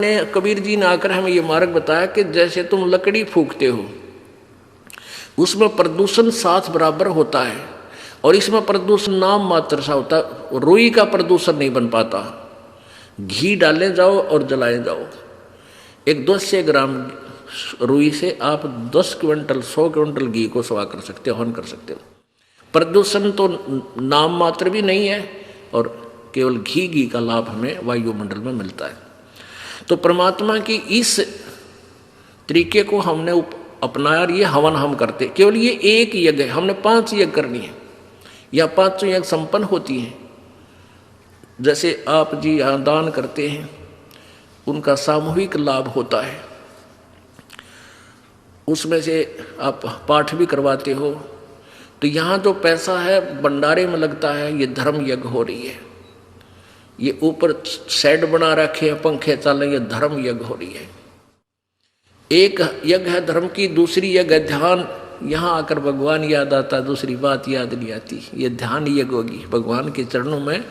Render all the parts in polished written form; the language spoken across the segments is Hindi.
ने कबीर जी ने आकर हमें ये मार्ग बताया कि जैसे तुम लकड़ी फूंकते हो उसमें प्रदूषण 7 बराबर होता है और इसमें प्रदूषण नाम मात्र सा होता है। रुई का प्रदूषण नहीं बन पाता। घी डाले जाओ और जलाए जाओ, एक 200 ग्राम रुई से आप 10 क्विंटल 100 क्विंटल घी को सवा कर सकते हो, हवन कर सकते हो। प्रदूषण तो नाम मात्र भी नहीं है और केवल घी का लाभ हमें वायुमंडल में मिलता है। तो परमात्मा की इस तरीके को हमने अपनाया और ये हवन हम करते। केवल ये एक यज्ञ है, हमने 5 यज्ञ करनी है या 5 यज्ञ संपन्न होती हैं। जैसे आप जी यहाँ दान करते हैं, उनका सामूहिक लाभ होता है। उसमें से आप पाठ भी करवाते हो, तो यहाँ जो पैसा है भंडारे में लगता है, ये धर्म यज्ञ हो रही है। ये ऊपर शेड बना रखे हैं, पंखे चल रहे, ये धर्म यज्ञ हो रही है। एक यज्ञ है धर्म की, दूसरी यज्ञ है ध्यान। यहाँ आकर भगवान याद आता, दूसरी बात याद नहीं आती। ये ध्यान यज्ञ होगी, भगवान के चरणों में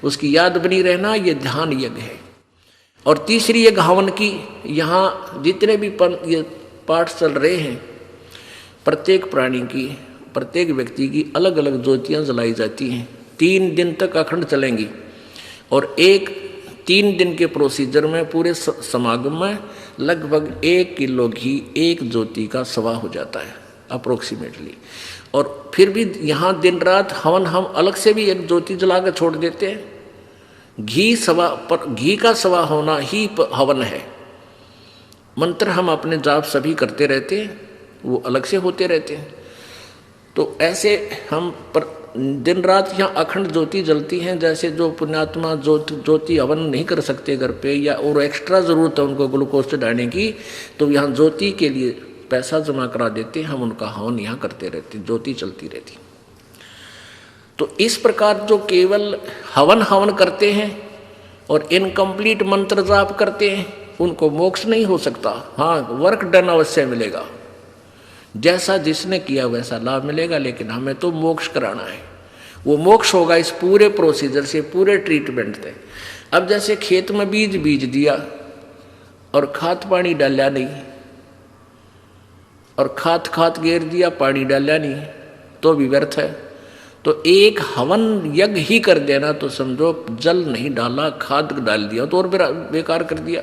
उसकी याद बनी रहना, ये ध्यान यज्ञ है। और तीसरी यज्ञ हवन की। यहाँ जितने भी ये पाठ चल रहे हैं, प्रत्येक प्राणी की, प्रत्येक व्यक्ति की अलग अलग ज्योतियाँ जलाई जाती हैं। 3 दिन तक अखंड चलेंगी और 3 दिन के प्रोसीजर में पूरे समागम में लगभग 1 किलो घी एक ज्योति का सवा हो जाता है अप्रोक्सीमेटली। और फिर भी यहाँ दिन रात हवन हम अलग से भी एक ज्योति जला कर छोड़ देते हैं। घी का सवा होना ही हवन है। मंत्र हम अपने जाप सभी करते रहते हैं, वो अलग से होते रहते हैं। तो ऐसे हम दिन रात यहाँ अखंड ज्योति जलती हैं। जैसे जो पुण्यात्मा ज्योति हवन नहीं कर सकते घर पे, या और एक्स्ट्रा ज़रूरत है उनको ग्लूकोज चढ़ाने की, तो यहाँ ज्योति के लिए पैसा जमा करा देते हैं, हम उनका हवन यहाँ करते रहते, ज्योति चलती रहती। तो इस प्रकार जो केवल हवन करते हैं और इनकम्प्लीट मंत्र जाप करते हैं, उनको मोक्ष नहीं हो सकता। हाँ, वर्क डन अवश्य मिलेगा, जैसा जिसने किया वैसा लाभ मिलेगा, लेकिन हमें तो मोक्ष कराना है। वो मोक्ष होगा इस पूरे प्रोसीजर से, पूरे ट्रीटमेंट से। अब जैसे खेत में बीज दिया और खाद पानी डाला नहीं, और खाद घेर दिया, पानी डाला नहीं, तो भी व्यर्थ है। तो एक हवन यज्ञ ही कर देना, तो समझो जल नहीं डाला, खाद डाल दिया तो और बेकार कर दिया।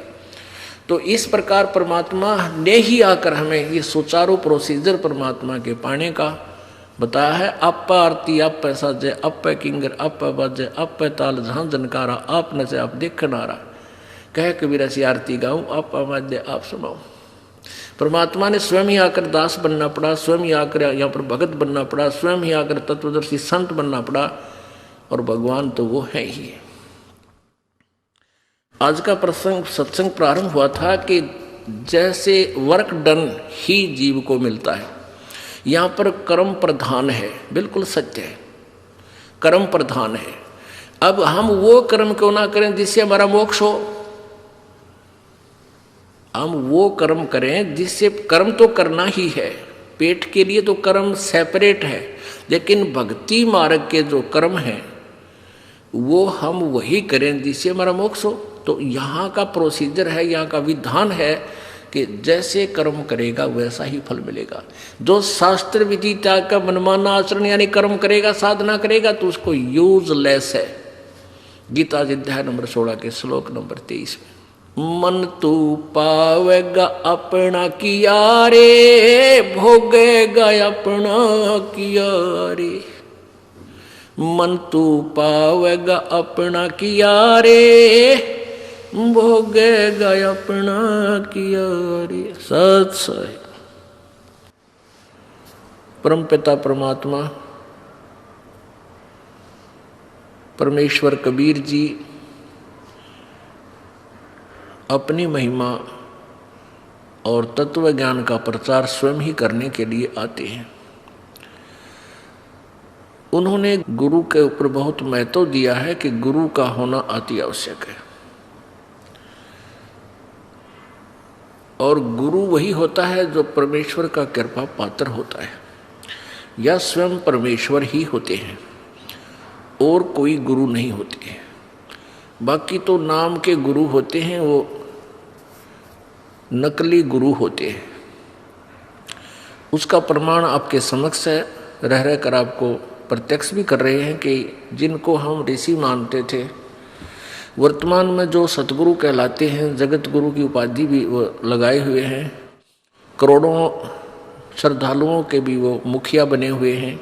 तो इस प्रकार परमात्मा ने ही आकर हमें ये सुचारू प्रोसीजर परमात्मा के पाने का बताया है। अप आरती अप साजे अप किंगर अप बाजे अप ताल जहाँ जनकारा आप न से आप देखन आ रहा, कह कबीर ऐसी आरती गाऊँ आप आवाज़ आप सुनाओ। परमात्मा ने स्वयं ही आकर दास बनना पड़ा, स्वयं ही आकर यहाँ पर भगत बनना पड़ा, स्वयं ही आकर तत्वदर्शी संत बनना पड़ा, और भगवान तो वो है ही है। आज का प्रसंग सत्संग प्रारंभ हुआ था कि जैसे वर्क डन ही जीव को मिलता है, यहाँ पर कर्म प्रधान है, बिल्कुल सत्य है, कर्म प्रधान है। अब हम वो कर्म क्यों ना करें जिससे हमारा मोक्ष हो। हम वो कर्म करें जिससे, कर्म तो करना ही है, पेट के लिए तो कर्म सेपरेट है, लेकिन भक्ति मार्ग के जो कर्म हैं वो हम वही करें जिससे हमारा मोक्ष हो। तो यहाँ का प्रोसीजर है, यहाँ का विधान है कि जैसे कर्म करेगा वैसा ही फल मिलेगा। जो शास्त्र विधि त्याग का मनमाना आचरण यानी कर्म करेगा, साधना करेगा, तो उसको यूजलेस है। गीता अध्याय नंबर 16 के श्लोक नंबर 23 में, मन तू पावेगा अपना किया रे, भोगेगा अपना किया रे। मन तू पावेगा अपना किया रे, भोगेगा अपना किया रे। सत्सय परमपिता परमात्मा परमेश्वर कबीर जी अपनी महिमा और तत्व ज्ञान का प्रचार स्वयं ही करने के लिए आते हैं। उन्होंने गुरु के ऊपर बहुत महत्व दिया है कि गुरु का होना अति आवश्यक है, और गुरु वही होता है जो परमेश्वर का कृपा पात्र होता है, या स्वयं परमेश्वर ही होते हैं, और कोई गुरु नहीं होते हैं। बाकी तो नाम के गुरु होते हैं, वो नकली गुरु होते हैं। उसका प्रमाण आपके समक्ष है, रह रहकर आपको प्रत्यक्ष भी कर रहे हैं कि जिनको हम ऋषि मानते थे वर्तमान में जो सतगुरु कहलाते हैं, जगत गुरु की उपाधि भी वो लगाए हुए हैं, करोड़ों श्रद्धालुओं के भी वो मुखिया बने हुए हैं,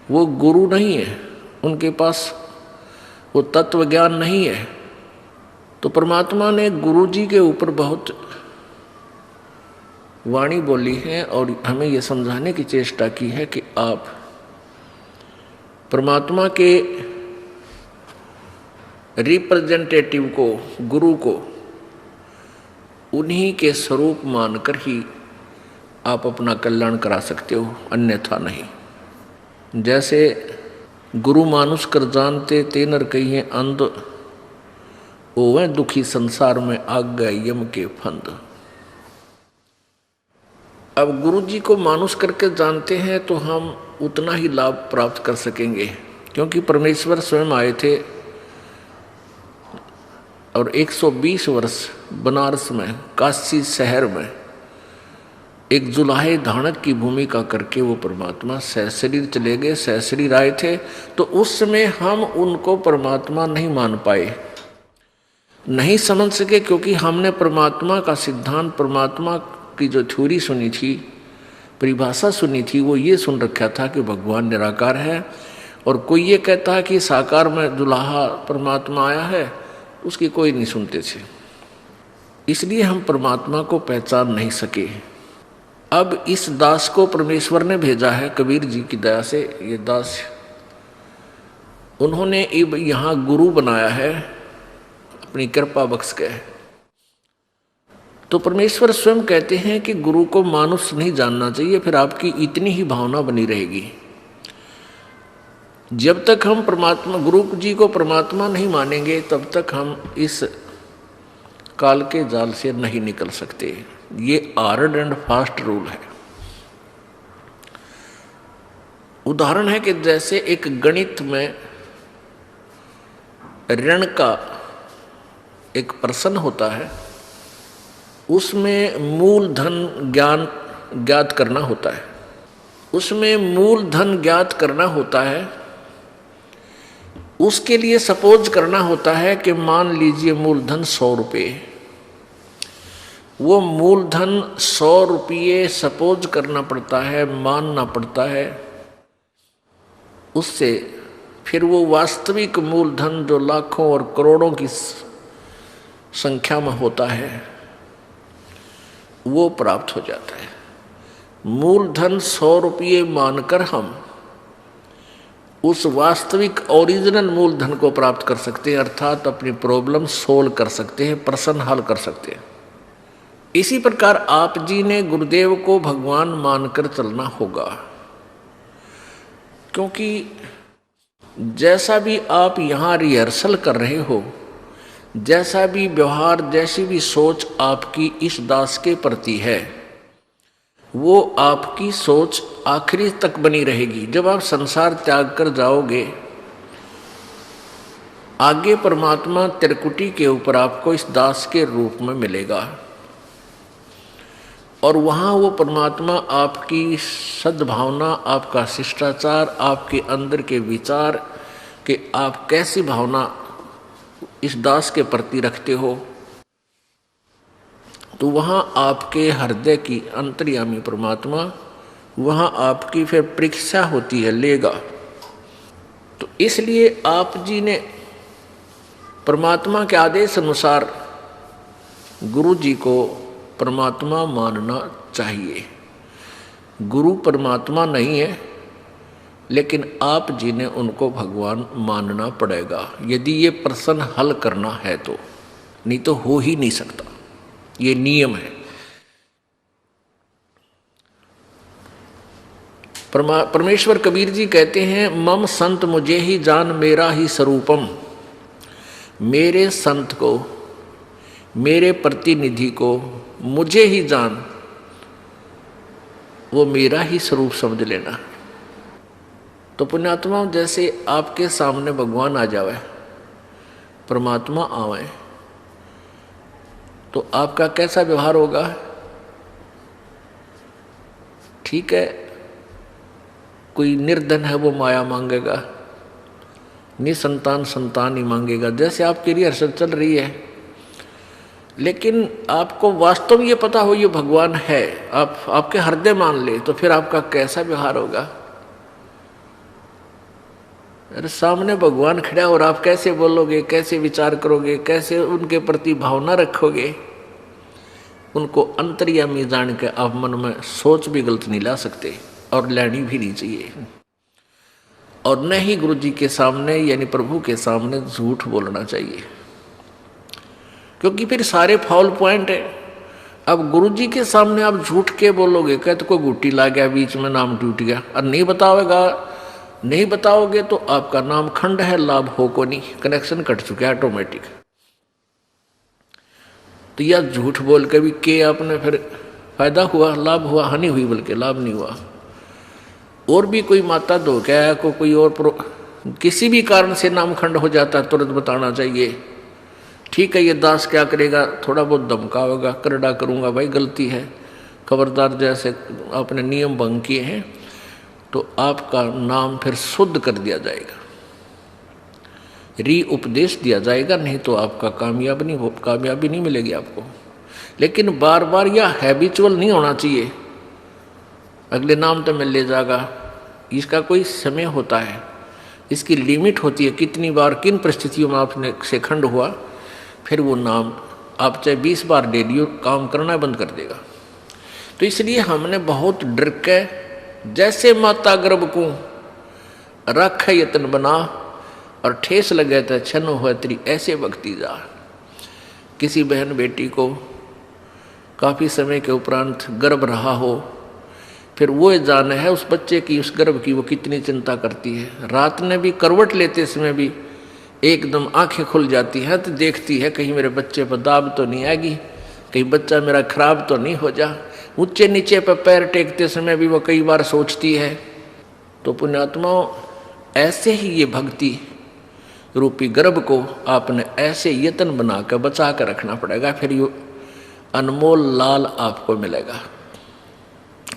वो गुरु नहीं है, उनके पास वो तत्व ज्ञान नहीं है। तो परमात्मा ने गुरु जी के ऊपर बहुत वाणी बोली है और हमें ये समझाने की चेष्टा की है कि आप परमात्मा के रिप्रेजेंटेटिव को, गुरु को उन्हीं के स्वरूप मानकर ही आप अपना कल्याण करा सकते हो, अन्यथा नहीं। जैसे गुरु मानुष कर जानते ते नर कहिए अंध, ओवे दुखी संसार में आग गए यम के फंद। अब गुरु जी को मानुष करके जानते हैं तो हम उतना ही लाभ प्राप्त कर सकेंगे, क्योंकि परमेश्वर स्वयं आए थे और 120 वर्ष बनारस में, काशी शहर में एक जुलाहे धानक की भूमिका करके वो परमात्मा सहशरीर चले गए, सहशरीर आए थे। तो उस समय हम उनको परमात्मा नहीं मान पाए, नहीं समझ सके, क्योंकि हमने परमात्मा का सिद्धांत, परमात्मा की जो थ्योरी सुनी थी, परिभाषा सुनी थी, वो ये सुन रखा था कि भगवान निराकार है, और कोई ये कहता है कि साकार में दुल्हा परमात्मा आया है, उसकी कोई नहीं सुनते थे। इसलिए हम परमात्मा को पहचान नहीं सके। अब इस दास को परमेश्वर ने भेजा है, कबीर जी की दया से ये दास, उन्होंने यहाँ गुरु बनाया है अपनी कृपा बख्श के। तो परमेश्वर स्वयं कहते हैं कि गुरु को मानुष नहीं जानना चाहिए, फिर आपकी इतनी ही भावना बनी रहेगी। जब तक हम परमात्मा, गुरु जी को परमात्मा नहीं मानेंगे, तब तक हम इस काल के जाल से नहीं निकल सकते। ये हार्ड एंड फास्ट रूल है। उदाहरण है कि जैसे एक गणित में ऋण का एक प्रश्न होता है, उसमें मूलधन ज्ञात करना होता है, उसमें मूलधन ज्ञात करना होता है। उसके लिए सपोज करना होता है कि मान लीजिए मूलधन 100 रुपये, वो मूलधन 100 रुपये सपोज करना पड़ता है, मानना पड़ता है। उससे फिर वो वास्तविक मूलधन जो लाखों और करोड़ों की संख्या में होता है, वो प्राप्त हो जाता है। मूलधन 100 रुपये मानकर हम उस वास्तविक ओरिजिनल मूलधन को प्राप्त कर सकते हैं, अर्थात अपनी प्रॉब्लम सोल्व कर सकते हैं, प्रश्न हल कर सकते हैं। इसी प्रकार आप जी ने गुरुदेव को भगवान मानकर चलना होगा, क्योंकि जैसा भी आप यहाँ रिहर्सल कर रहे हो, जैसा भी व्यवहार, जैसी भी सोच आपकी इस दास के प्रति है, वो आपकी सोच आखिरी तक बनी रहेगी। जब आप संसार त्याग कर जाओगे, आगे परमात्मा त्रिकुटी के ऊपर आपको इस दास के रूप में मिलेगा, और वहाँ वो परमात्मा आपकी सद्भावना, आपका शिष्टाचार, आपके अंदर के विचार कि आप कैसी भावना इस दास के प्रति रखते हो, तो वहाँ आपके हृदय की अंतर्यामी परमात्मा वहाँ आपकी फिर परीक्षा होती है, लेगा। तो इसलिए आप जी ने परमात्मा के आदेश अनुसार गुरु जी को परमात्मा मानना चाहिए। गुरु परमात्मा नहीं है, लेकिन आप जी ने उनको भगवान मानना पड़ेगा, यदि ये प्रश्न हल करना है तो, नहीं तो हो ही नहीं सकता। ये नियम है। परमेश्वर कबीर जी कहते हैं, मम संत मुझे ही जान मेरा ही स्वरूपम। मेरे संत को, मेरे प्रतिनिधि को मुझे ही जान, वो मेरा ही स्वरूप समझ लेना। तो पुण्यात्मा, जैसे आपके सामने भगवान आ जावे, परमात्मा आवे, तो आपका कैसा व्यवहार होगा? ठीक है, कोई निर्धन है वो माया मांगेगा, निसंतान संतान ही मांगेगा, जैसे आपकी रिहर्सल चल रही है। लेकिन आपको वास्तव में ये पता हो ये भगवान है, आप आपके हृदय मान ले, तो फिर आपका कैसा व्यवहार होगा? अरे सामने भगवान खड़ा और आप कैसे बोलोगे, कैसे विचार करोगे, कैसे उनके प्रति भावना रखोगे? उनको अंतर्यामी जान के आप मन में सोच भी गलत नहीं ला सकते और लेनी भी नहीं चाहिए। और न ही गुरु जी के सामने यानी प्रभु के सामने झूठ बोलना चाहिए, क्योंकि फिर सारे फाउल पॉइंट है। अब गुरु जी के सामने आप झूठ के बोलोगे, कहते कोई गुट्टी ला गया बीच में, नाम टूट गया, और नहीं बताओगे तो आपका नाम खंड है, लाभ हो को नहीं, कनेक्शन कट चुका है ऑटोमेटिक। तो यह झूठ बोल के भी के आपने फिर फायदा हुआ, लाभ हुआ, हानि हुई, बल्कि लाभ नहीं हुआ। और भी कोई माता धोखा को कोई और किसी भी कारण से नाम खंड हो जाता है, तुरंत बताना चाहिए। ठीक है, ये दास क्या करेगा, थोड़ा बहुत धमकावेगा, करड़ा करूंगा, भाई गलती है, खबरदार, जैसे आपने नियम भंग किए हैं, तो आपका नाम फिर शुद्ध कर दिया जाएगा, उपदेश दिया जाएगा, नहीं तो आपका कामयाबी नहीं मिलेगी आपको। लेकिन बार बार यह हैबिचुअल नहीं होना चाहिए, अगले नाम तो मिल ले जाएगा, इसका कोई समय होता है, इसकी लिमिट होती है, कितनी बार किन परिस्थितियों में आपने से खंड हुआ, फिर वो नाम आप चाहे 20 बार ले लियो, काम करना बंद कर देगा। तो इसलिए हमने बहुत डर के, जैसे माता गर्भ को रख यत्न बना और ठेस लगे तो छन हो तेरी ऐसे भक्ति जा। किसी बहन बेटी को काफ़ी समय के उपरांत गर्भ रहा हो, फिर वो जाने है उस बच्चे की, उस गर्भ की वो कितनी चिंता करती है। रात में भी करवट लेते समय भी एकदम आंखें खुल जाती हैं, तो देखती है कहीं मेरे बच्चे पर दाब तो नहीं आएगी, कहीं बच्चा मेरा खराब तो नहीं हो जा। ऊंचे नीचे पर पैर टेकते समय भी वो कई बार सोचती है। तो पुण्यात्माओं, ऐसे ही ये भक्ति रूपी गर्भ को आपने ऐसे यत्न बनाकर बचा कर रखना पड़ेगा, फिर ये अनमोल लाल आपको मिलेगा।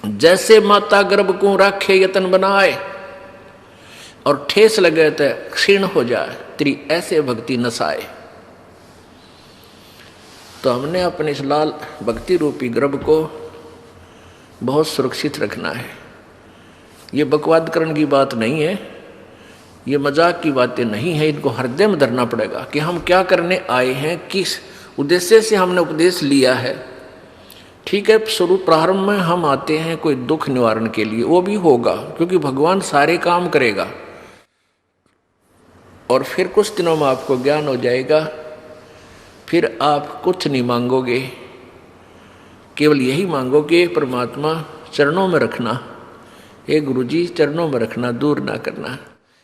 जैसे माता गर्भ को राखे यत्न बनाए और ठेस लगे तो क्षीण हो जाए, तेरी ऐसे भक्ति नसाए। तो हमने अपने इस लाल भक्ति रूपी गर्भ को बहुत सुरक्षित रखना है। ये बकवाद करने की बात नहीं है, ये मजाक की बातें नहीं है, इनको हृदय में धरना पड़ेगा कि हम क्या करने आए हैं, किस उद्देश्य से हमने उपदेश लिया है। ठीक है, शुरू प्रारंभ में हम आते हैं कोई दुख निवारण के लिए, वो भी होगा क्योंकि भगवान सारे काम करेगा, और फिर कुछ दिनों में आपको ज्ञान हो जाएगा, फिर आप कुछ नहीं मांगोगे, केवल यही मांगोगे परमात्मा चरणों में रखना, हे गुरुजी चरणों में रखना, दूर ना करना।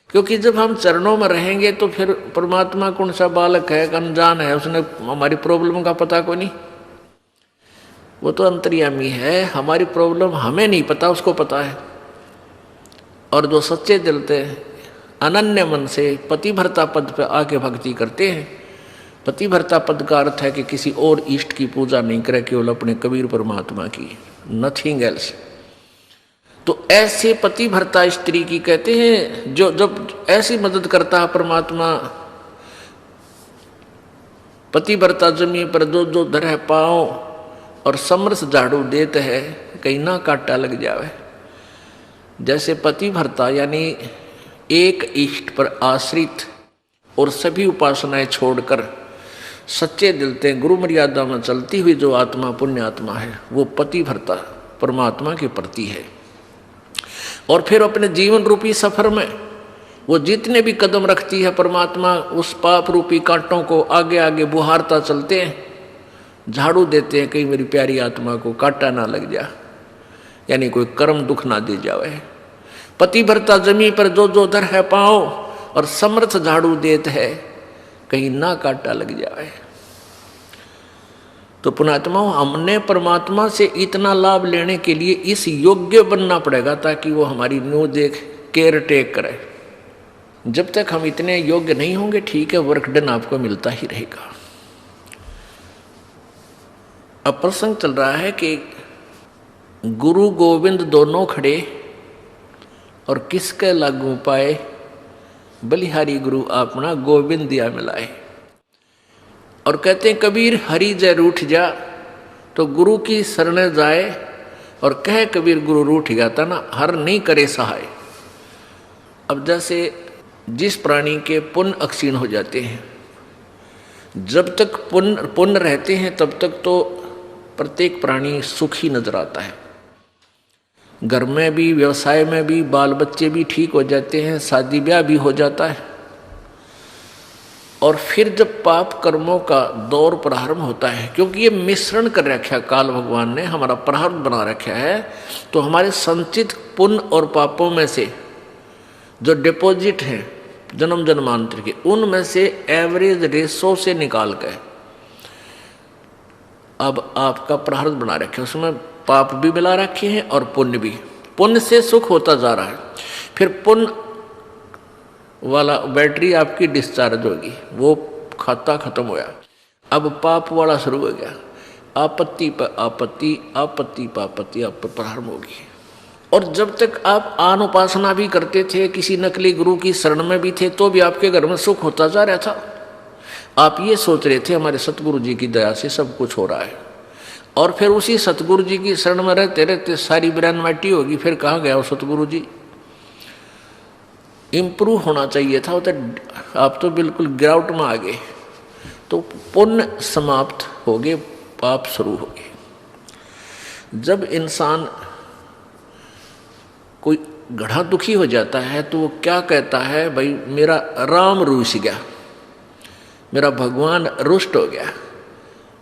क्योंकि जब हम चरणों में रहेंगे तो फिर परमात्मा कौन सा बालक है, अनजान है, उसने हमारी प्रॉब्लम का पता को नहीं, वो तो अंतर्यामी है, हमारी प्रॉब्लम हमें नहीं पता, उसको पता है। और जो सच्चे दिल से अनन्य मन से पतिभरता पद पर आके भक्ति करते हैं, पतिभरता पद का अर्थ है कि किसी और इष्ट की पूजा नहीं करे, केवल अपने कबीर परमात्मा की, नथिंग एल्स। तो ऐसे पतिभरता स्त्री की कहते हैं, जो जब ऐसी मदद करता है परमात्मा, पतिभरता जमी पर जो धर है पाँव और समरस झाड़ू देते है, कहीं ना काटा लग जावे। जैसे पतिभरता यानी एक इष्ट पर आश्रित और सभी उपासनाएं छोड़कर सच्चे दिल से गुरु मर्यादा में चलती हुई जो आत्मा पुण्य आत्मा है, वो पतिभरता परमात्मा के प्रति है। और फिर अपने जीवन रूपी सफर में वो जितने भी कदम रखती है परमात्मा, उस पाप रूपी कांटों को आगे आगे बुहारता चलते हैं, झाड़ू देते हैं, कहीं मेरी प्यारी आत्मा को कांटा ना लग जा, यानी कोई कर्म दुख ना दे जावे। पतिभरता जमी पर जो धर है पाँव और समर्थ झाड़ू देते है, कहीं ना कांटा लग जाए। तो पुण्यात्माओं, हमने परमात्मा से इतना लाभ लेने के लिए इस योग्य बनना पड़ेगा ताकि वो हमारी न्यू देख केयर टेक करे। जब तक हम इतने योग्य नहीं होंगे, ठीक है, वर्क डन आपको मिलता ही रहेगा। अब प्रसंग चल रहा है कि गुरु गोविंद दोनों खड़े और किसके लागू पाए, बलिहारी गुरु अपना गोविंद दिया मिलाए। और कहते हैं कबीर हरि जय रूठ जा, तो गुरु की शरण जाए और कहे कबीर गुरु रूठ गया था ना, हर नहीं करे सहाय। अब जैसे जिस प्राणी के पुण्य अक्षीण हो जाते हैं, जब तक पुण्य रहते हैं तब तक तो प्रत्येक प्राणी सुखी नजर आता है। घर में भी, व्यवसाय में भी, बाल बच्चे भी ठीक हो जाते हैं, शादी ब्याह भी हो जाता है। और फिर जब पाप कर्मों का दौर प्रारंभ होता है, क्योंकि ये मिश्रण कर रखा है काल भगवान ने, हमारा प्रारब्ध बना रखा है, तो हमारे संचित पुण्य और पापों में से जो डिपॉजिट हैं जन्म जन्मांतर के, उनमें से एवरेज रेशो से निकाल के अब आपका प्रारब्ध बना रखे, उसमें पाप भी मिला रखे हैं और पुण्य भी। पुण्य से सुख होता जा रहा है, फिर पुण्य वाला बैटरी आपकी डिस्चार्ज होगी, वो खाता खत्म हो गया। अब पाप वाला शुरू हो गया, आपत्ति पर आपत्ति, आपत्ति पर आपत्ति आप पर प्रारंभ होगी। और जब तक आप आन उपासना भी करते थे, किसी नकली गुरु की शरण में भी थे, तो भी आपके घर में सुख होता जा रहा था। आप ये सोच रहे थे हमारे सतगुरु जी की दया से सब कुछ हो रहा है, और फिर उसी सतगुरु जी की शरण में रहते रहते सारी बिरान माटी होगी, फिर कहाँ गया वो सतगुरु जी। इम्प्रूव होना चाहिए था, तो आप तो बिल्कुल गिरावट में आ गए। तो पुण्य समाप्त हो गए, पाप शुरू हो गए। जब इंसान कोई गधा दुखी हो जाता है तो वो क्या कहता है, भाई मेरा राम रूस गया, मेरा भगवान रुष्ट हो गया,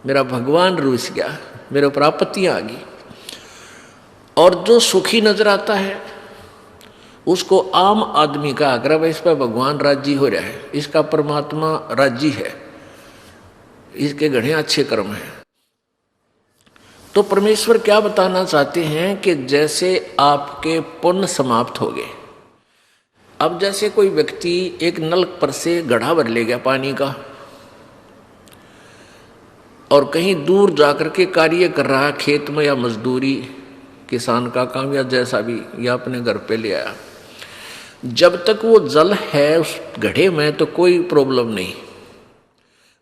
मेरा भगवान रूस गया, मेरे ऊपर आपत्तियां आ गई। और जो सुखी नजर आता है उसको आम आदमी का आग्रह, इस पर भगवान राजी हो रहा है, इसका परमात्मा राजी है, इसके घड़े अच्छे कर्म हैं। तो परमेश्वर क्या बताना चाहते हैं कि जैसे आपके पुण्य समाप्त हो गए, अब जैसे कोई व्यक्ति एक नल पर से घड़ा भर ले गया पानी का, और कहीं दूर जाकर के कार्य कर रहा है, खेत में या मजदूरी, किसान का काम या जैसा भी, या अपने घर पे ले आया, जब तक वो जल है उस घड़े में तो कोई प्रॉब्लम नहीं।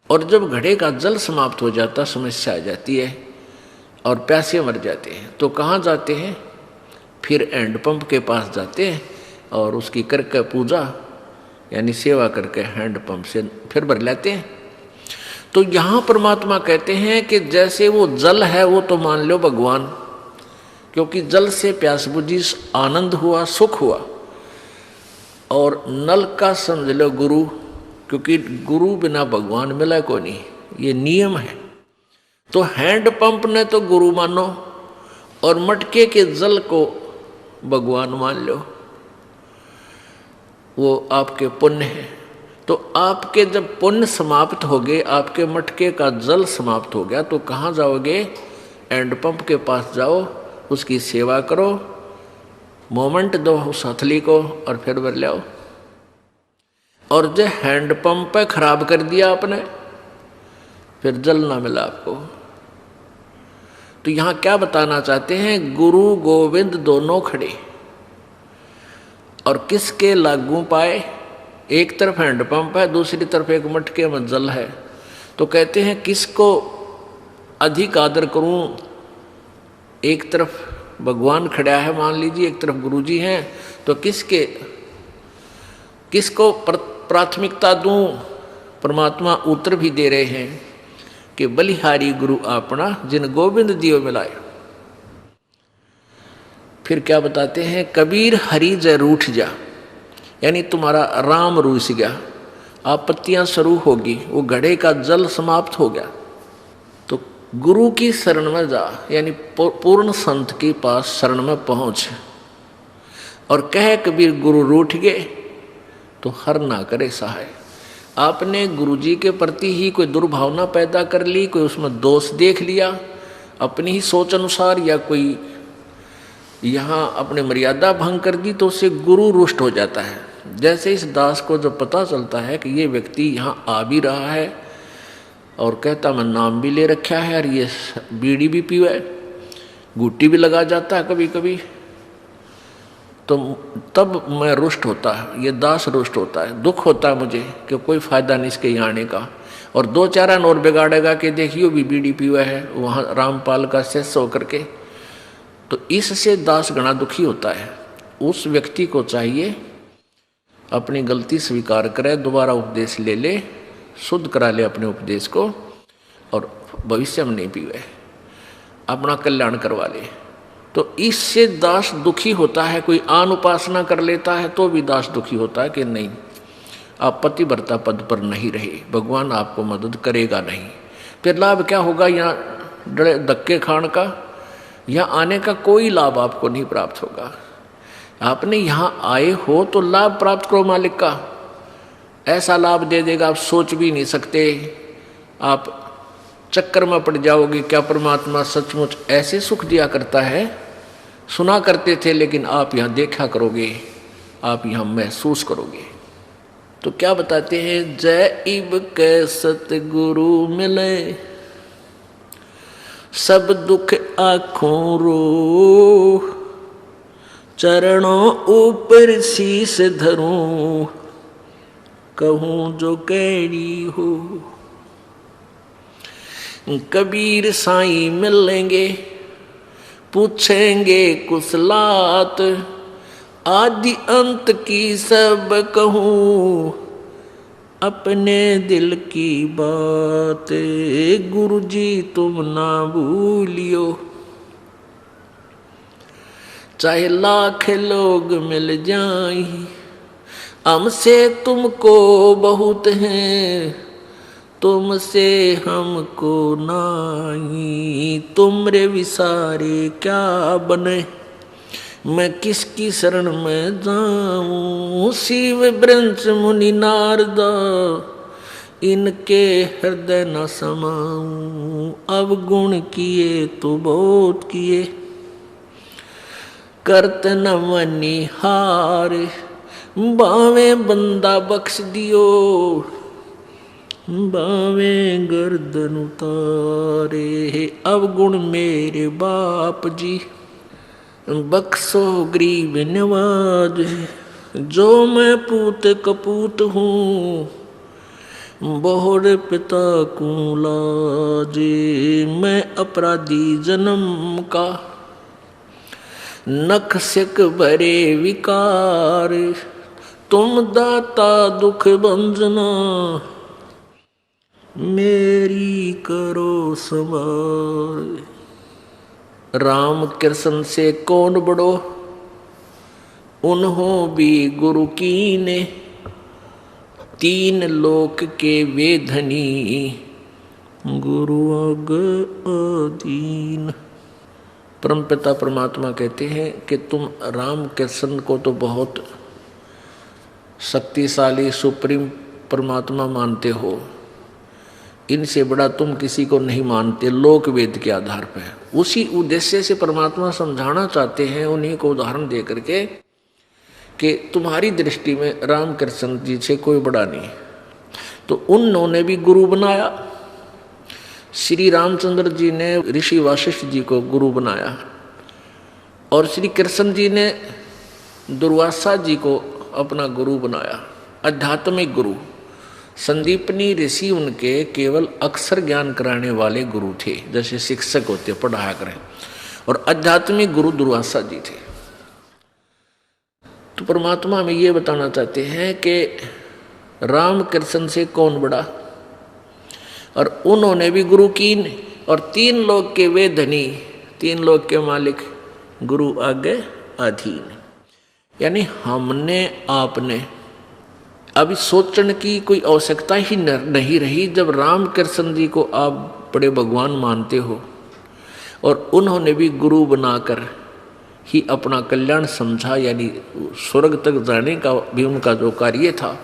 और जब घड़े का जल समाप्त हो जाता, समस्या आ जाती है और प्यासे मर जाते हैं, तो कहाँ जाते हैं, फिर हैंडपंप के पास जाते हैं और उसकी करके पूजा यानी सेवा करके हैंडपंप से फिर भर लेते हैं। तो यहाँ परमात्मा कहते हैं कि जैसे वो जल है वो तो मान लो भगवान, क्योंकि जल से प्यास बुझी, आनंद हुआ, सुख हुआ। और नल का समझ लो गुरु, क्योंकि गुरु बिना भगवान मिला को नहीं, ये नियम है। तो हैंडपंप ने तो गुरु मानो और मटके के जल को भगवान मान लो, वो आपके पुण्य है। तो आपके जब पुण्य समाप्त हो गए, आपके मटके का जल समाप्त हो गया, तो कहाँ जाओगे, हैंडपंप के पास जाओ, उसकी सेवा करो, मोमेंट दो उस हथली को और फिर भर ले आओ। और जो हैंडपंप खराब कर दिया आपने, फिर जल ना मिला आपको। तो यहाँ क्या बताना चाहते हैं, गुरु गोविंद दोनों खड़े और किसके लागू पाए, एक तरफ हैंडपंप है, दूसरी तरफ एक मटके में जल है। तो कहते हैं किसको अधिक आदर करूं, एक तरफ भगवान खड़ा है मान लीजिए, एक तरफ गुरुजी हैं, तो किसको प्राथमिकता दूं। परमात्मा उत्तर भी दे रहे हैं कि बलिहारी गुरु अपना जिन गोविंद दियो मिलाए। फिर क्या बताते हैं, कबीर हरि जय रूठ जा, यानी तुम्हारा राम रूस गया, आपत्तियां शुरू होगी, वो घड़े का जल समाप्त हो गया। तो गुरु की शरण में जा, यानी पूर्ण संत के पास शरण में पहुंच और कह कबीर गुरु रूठ गए तो हर ना करे सहाय। आपने गुरुजी के प्रति ही कोई दुर्भावना पैदा कर ली, कोई उसमें दोष देख लिया अपनी ही सोच अनुसार, या कोई यहाँ अपने मर्यादा भंग कर दी, तो उससे गुरु रुष्ट हो जाता है। जैसे इस दास को जब पता चलता है कि ये व्यक्ति यहाँ आ भी रहा है और कहता मैं नाम भी ले रखा है और ये बीड़ी भी पीवा है, गुट्टी भी लगा जाता है कभी कभी। तो तब मैं रुष्ट होता है, ये दास रुष्ट होता है, दुख होता है मुझे कि कोई फायदा नहीं इसके यहाँ आने का। और 2-4 आन और बिगाड़ेगा कि देखियो भी बीड़ी पीवा है वहाँ रामपाल का शिष्य होकर के। तो इससे दास गणा दुखी होता है। उस व्यक्ति को चाहिए अपनी गलती स्वीकार करे, दोबारा उपदेश ले ले, शुद्ध करा ले अपने उपदेश को और भविष्य में नहीं पीवे, अपना कल्याण करवा ले। तो इससे दास दुखी होता है। कोई आन उपासना कर लेता है तो भी दास दुखी होता है कि नहीं, आप पतिव्रता पद पर नहीं रहे, भगवान आपको मदद करेगा नहीं। फिर लाभ क्या होगा? यहाँ धक्के खान का, यहाँ आने का कोई लाभ आपको नहीं प्राप्त होगा। आपने यहाँ आए हो तो लाभ प्राप्त करो मालिक का, ऐसा लाभ दे देगा आप सोच भी नहीं सकते। आप चक्कर में पड़ जाओगे, क्या परमात्मा सचमुच ऐसे सुख दिया करता है? सुना करते थे, लेकिन आप यहाँ देखा करोगे, आप यहाँ महसूस करोगे। तो क्या बताते हैं? जय इब के सतगुरु मिले, सब दुख आँखों रो, चरणों ऊपर शीस धरूं, कहूँ जो कैडी हो। कबीर साईं मिलेंगे, पूछेंगे कुशलात, आदि अंत की सब कहूँ, अपने दिल की बात, गुरु जी तुम ना भूलियो। चाहे लाख लोग मिल जाएं, हमसे तुमको बहुत हैं, तुमसे हमको नहीं। तुमरे विसारे क्या बने, मैं किसकी शरण में जाऊं। शिव ब्रंच मुनि नारदा, इनके हृदय न समाऊं। अब गुण किए तो बहुत किए, करत न मनी हार। बावे बंदा बख्श दियो, बावे गर्दन उतारे। अब गुण मेरे बाप जी, बख्शो गरीब नवाज। जो मैं पूत कपूत हूँ, बहुर पिता को लाजे। मैं अपराधी जन्म का, नख सिक भरे विकार। तुम दाता दुख भंजना, मेरी करो संभाल। राम कृष्ण से कौन बड़ो, उन्हों भी गुरु कीने। 3 लोक के वे धनी, गुरु अग अधीन। परमपिता परमात्मा कहते हैं कि तुम राम कृष्ण को तो बहुत शक्तिशाली सुप्रीम परमात्मा मानते हो, इनसे बड़ा तुम किसी को नहीं मानते लोक वेद के आधार पर। उसी उद्देश्य से परमात्मा समझाना चाहते हैं उन्हीं को उदाहरण दे करके कि तुम्हारी दृष्टि में राम कृष्ण जी से कोई बड़ा नहीं। तो उन्होंने भी गुरु बनाया। श्री रामचंद्र जी ने ऋषि वशिष्ठ जी को गुरु बनाया और श्री कृष्ण जी ने दुर्वासा जी को अपना गुरु बनाया, आध्यात्मिक गुरु। संदीपनी ऋषि उनके केवल अक्षर ज्ञान कराने वाले गुरु थे, जैसे शिक्षक होते पढ़ाया करें, और आध्यात्मिक गुरु दुर्वासा जी थे। तो परमात्मा हमें ये बताना चाहते हैं कि राम कृष्ण से कौन बड़ा, और उन्होंने भी गुरु कीन। और 3 लोक के वे धनी, 3 लोक के मालिक, गुरु आगे अधीन। यानी हमने आपने अभी सोचने की कोई आवश्यकता ही नहीं रही। जब राम कृष्ण जी को आप बड़े भगवान मानते हो और उन्होंने भी गुरु बनाकर ही अपना कल्याण समझा, यानी स्वर्ग तक जाने का भी उनका जो कार्य था,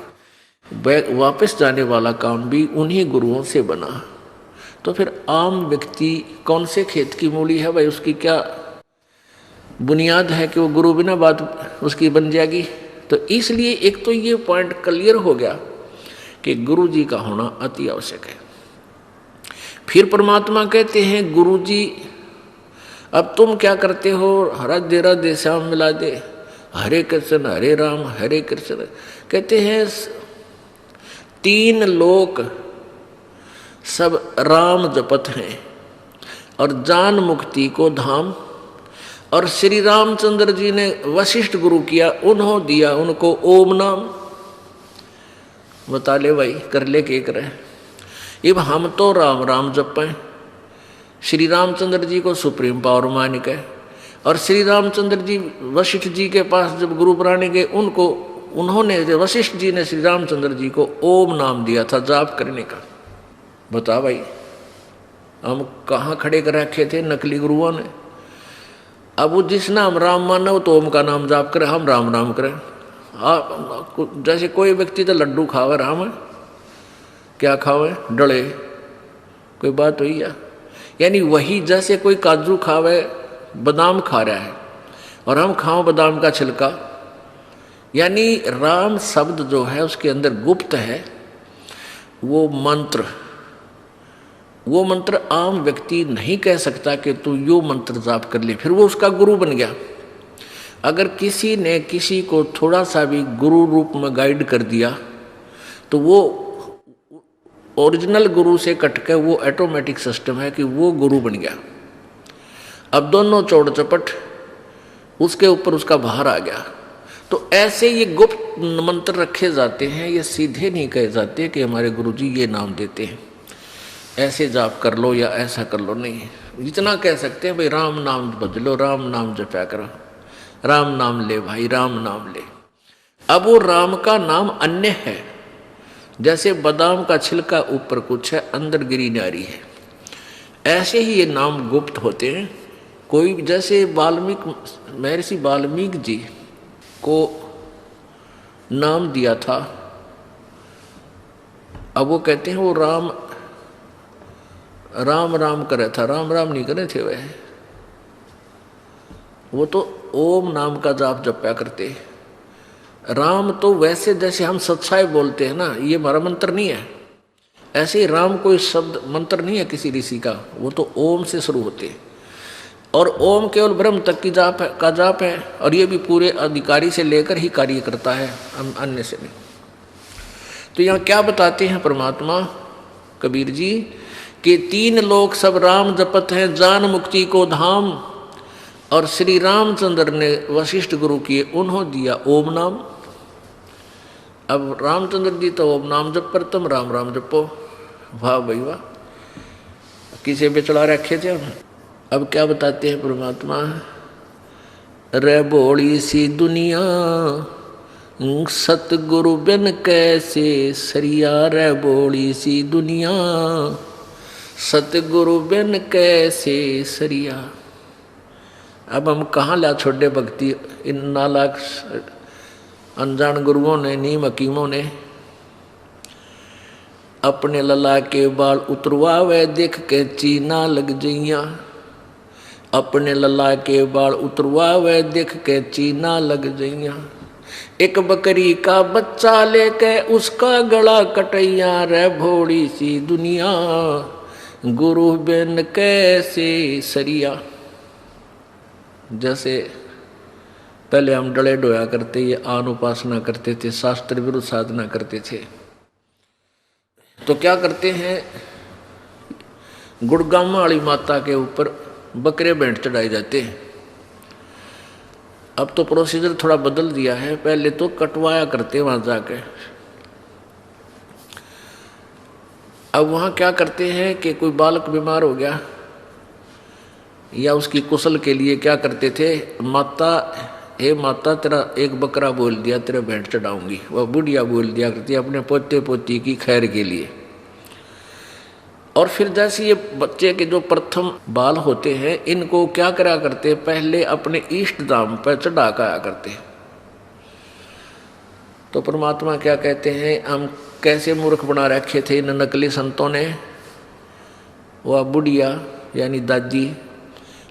वापस जाने वाला काम भी उन्हीं गुरुओं से बना। तो फिर आम व्यक्ति कौन से खेत की मूली है भाई, उसकी क्या बुनियाद है कि वो गुरु बिना बात उसकी बन जाएगी। तो इसलिए एक तो ये पॉइंट क्लियर हो गया कि गुरु जी का होना अति आवश्यक है। फिर परमात्मा कहते हैं गुरु जी अब तुम क्या करते हो, राधे राधे श्याम मिला दे, हरे कृष्ण हरे राम हरे कृष्ण। कहते हैं 3 लोक सब राम जपत हैं और जान मुक्ति को धाम। और श्री रामचंद्र जी ने वशिष्ठ गुरु किया, उन्होंने दिया उनको ओम नाम। बता ले भाई, कर ले के करे। अब हम तो राम राम जपें, श्री रामचंद्र जी को सुप्रीम पावर मान के, और श्री रामचंद्र जी वशिष्ठ जी के पास जब गुरु बनाने गए, उन्होंने वशिष्ठ जी ने श्री रामचंद्र जी को ओम नाम दिया था जाप करने का। बता भाई, हम कहाँ खड़े कर रखे थे नकली गुरुओं ने। अब वो जिस नाम राम माना वो तो ओम का नाम जाप करे, हम राम नाम करें। जैसे कोई व्यक्ति तो लड्डू खावे राम, क्या खावे डले, कोई बात हुई या? यानी वही जैसे कोई काजू खावे बादाम खा रहा है और हम खाओ बादाम का छिलका। यानी राम शब्द जो है उसके अंदर गुप्त है वो मंत्र आम व्यक्ति नहीं कह सकता कि तू यो मंत्र जाप कर ले, फिर वो उसका गुरु बन गया। अगर किसी ने किसी को थोड़ा सा भी गुरु रूप में गाइड कर दिया तो वो ओरिजिनल गुरु से कटकर वो ऑटोमेटिक सिस्टम है कि वो गुरु बन गया। अब दोनों चौड़ चपट उसके ऊपर उसका बाहर आ गया। तो ऐसे ये गुप्त मंत्र रखे जाते हैं, ये सीधे नहीं कहे जाते कि हमारे गुरुजी ये नाम देते हैं ऐसे जाप कर लो या ऐसा कर लो, नहीं। इतना कह सकते हैं भाई राम नाम भज लो, राम नाम जपया करो, राम नाम ले भाई, राम नाम ले। अब वो राम का नाम अन्य है, जैसे बादाम का छिलका ऊपर कुछ है अंदर गिरी नारी है, ऐसे ही ये नाम गुप्त होते हैं। कोई जैसे महर्षि वाल्मीकि जी को नाम दिया था, अब वो कहते हैं वो राम राम करे था, राम राम नहीं करे थे वह, वो तो ओम नाम का जाप जपया करते। राम तो वैसे जैसे हम सच्चाई बोलते हैं ना, ये हमारा मंत्र नहीं है। ऐसे ही राम कोई शब्द मंत्र नहीं है किसी ऋषि का, वो तो ओम से शुरू होते हैं। और ओम केवल ब्रह्म तक की जाप है, और ये भी पूरे अधिकारी से लेकर ही कार्य करता है, अन्य से नहीं। तो यहाँ क्या बताते हैं परमात्मा कबीर जी कि 3 लोग सब राम जपत हैं, जान मुक्ति को धाम। और श्री रामचंद्र ने वशिष्ठ गुरु किए, उन्होंने दिया ओम नाम। अब रामचंद्र जी तो ओम नाम जप पर तुम राम राम जपो। वाह भाई वाह, किसे पे चढ़ा रखे थे हम। अब क्या बताते हैं परमात्मा, रे बोली सी दुनिया सतगुरु बिन कैसे सरिया, रे बोली सी दुनिया सतगुरु बिन कैसे सरिया। अब हम कहाँ ला छोड़े भक्ति, इन नालायक अनजान गुरुओं ने, नीम हकीमों ने। अपने लला के बाल उतरवावे देख के चीना लग जइया, अपने लला के बाल उतरवावे देख के चीना लग जइया। एक बकरी का बच्चा लेके उसका गला कटैया, रे भोड़ी सी दुनिया गुरु बिन कैसे सरिया। जैसे पहले हम डले डोया करते, ये आन उपासना करते थे, शास्त्र विरुद्ध साधना करते थे, तो क्या करते हैं, गुड़गामा वाली माता के ऊपर बकरे भेंट चढ़ाए जाते हैं। अब तो प्रोसीजर थोड़ा बदल दिया है, पहले तो कटवाया करते वहां जाके। अब वहां क्या करते हैं कि कोई बालक बीमार हो गया या उसकी कुशल के लिए क्या करते थे, माता हे माता तेरा एक बकरा बोल दिया, तेरे भेंट चढ़ाऊंगी। वह बुढ़िया बोल दिया करती अपने पोते पोती की खैर के लिए। और फिर जैसे ये बच्चे के जो प्रथम बाल होते हैं, इनको क्या करा करते, पहले अपने इष्ट धाम पर चढ़ा आया करते। तो परमात्मा क्या कहते हैं, हम कैसे मूर्ख बना रखे थे इन नकली संतों ने। वह बुढ़िया यानी दादी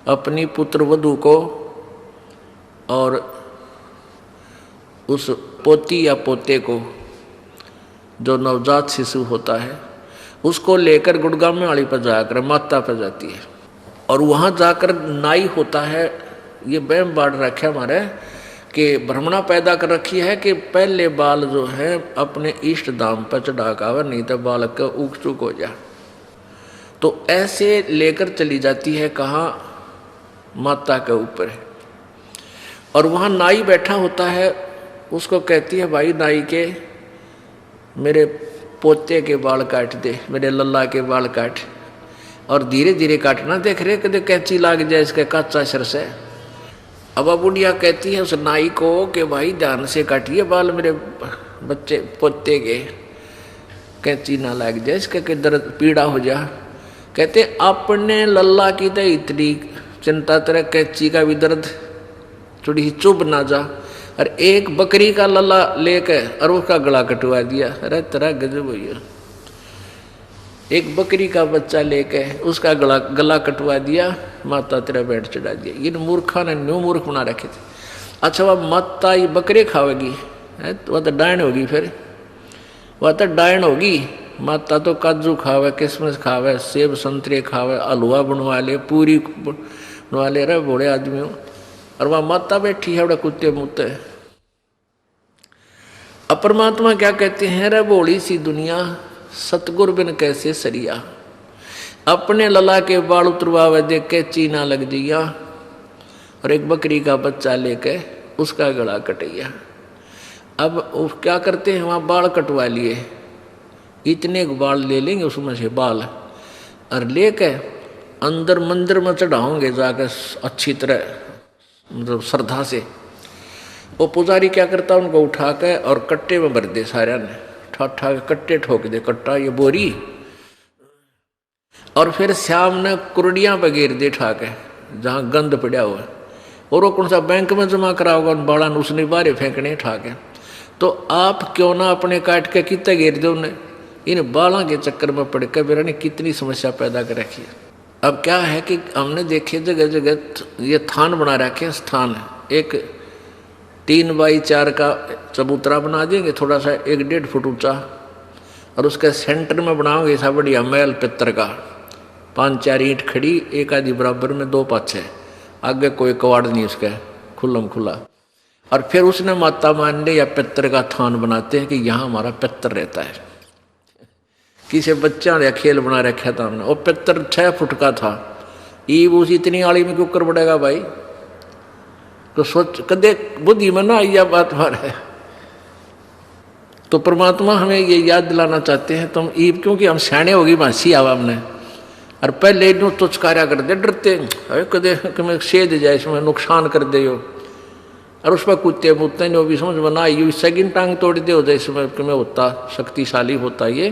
अपनी पुत्र वधू को और उस पोती या पोते को जो नवजात शिशु होता है उसको लेकर गुड़गांव में वाली पर जाकर माता पर जाती है, और वहाँ जाकर नाई होता है। ये वहम बाढ़ रखे हमारे कि भ्रमणा पैदा कर रखी है कि पहले बाल जो है अपने इष्ट दाम पर चढ़ा का आवे, नहीं तो बालक का उक चुक हो जाए। तो ऐसे लेकर चली जाती है कहाँ, माता के ऊपर, और वहाँ नाई बैठा होता है। उसको कहती है भाई नाई के मेरे पोते के बाल काट दे, मेरे लल्ला के बाल काट, और धीरे धीरे काटना, देख रहे कदे कैंची लाग जाए इसके कच्चा सर से। अब बुढ़िया कहती है उस नाई को कि भाई ध्यान से काटिए बाल मेरे बच्चे पोते के, कैंची ना लग जाए इसके कि दर्द पीड़ा हो जा। कहते अपने लल्ला की तो इतनी चिंता तेरा कैंची का भी दर्द थोड़ी चुभ ना जा, और एक बकरी का लल्ला लेके और उसका गला कटवा दिया। अरे तेरा गजब भैया, एक बकरी का बच्चा लेके उसका गला कटवा दिया, माता तेरा बैठ चढ़ा दिया। इन मूर्खा ने न्यू मूर्ख बना रखे थे। अच्छा वह माता ये बकरे खावेगी, वह तो डायन होगी, फिर वह तो डायन होगी। माता तो काजू खावे, किशमिश खावे, सेब संतरे खावे, हलवा बनवा ले, पूरी बनवा ले रहे बूढ़े आदमी हो, और वह माता बैठी है बड़ा कुत्ते मुत्ते। अब परमात्मा क्या कहते हैं, रे बोली सी दुनिया सतगुर बिन कैसे सरिया, अपने लला के बाल उतरवावे देख के चीना लग जिया, और एक बकरी का बच्चा लेके उसका गला कटिया। अब वो क्या करते हैं, वहाँ बाल कटवा लिए, इतने बाल ले लेंगे उसमें से बाल, और लेके अंदर मंदिर में चढ़ाओगे जाकर अच्छी तरह, मतलब श्रद्धा से। वो पुजारी क्या करता उनको उठा के और कट्टे में भर दे, सारे ने ठा के कट्टे ठोक दे, कट्टा ये बोरी, और फिर शाम ने कुरडियां पे गिर दे ठा के जहाँ गंद पड़ा हुआ, और वो कौन सा बैंक में जमा करा होगा उन बाड़ा उसने बाहर फेंकने ठा के। तो आप क्यों ना अपने काट के कितने गिर दे उन्हें, इन बालों के चक्कर में पड़ के मेरा ने कितनी समस्या पैदा कर रखी है। अब क्या है कि हमने देखे जगह जगह ये थान बना रखे हैं, स्थान एक 3x4 का चबूतरा बना देंगे, थोड़ा सा 1-1.5 फुट ऊंचा, और उसके सेंटर में बनाओगे ऐसा बढ़िया महल पित्तर का, 5-4 ईंट खड़ी, एक आधी बराबर में 2 पाछे, आगे कोई कवाड़ नहीं उसका, खुल्लम खुला। और फिर उसने माता मानने या पित्तर का थान बनाते हैं कि यहाँ हमारा पित्तर रहता है। किसी बच्चा ने खेल बना रखा था हमने, वो पित्तर 6 फुट का था, ईब उसी इतनी आड़ी में क्यों कर पड़ेगा भाई। तो सोच कदे बुद्धि में ना यह बात है। तो परमात्मा हमें ये याद दिलाना चाहते हैं, तुम ईब क्योंकि हम सियाणे होगी मासी आवा हमने, और पहले इनू तुचकारा कर दे, डरते कदे कि सेध जाए इसमें नुकसान कर दे हो, और उस पर कुत्ते मुत्ते ने भी समझ बना यू सेकंड टांग तोड़ दे हो जाए इसमें कि मैं होता शक्तिशाली होता ये।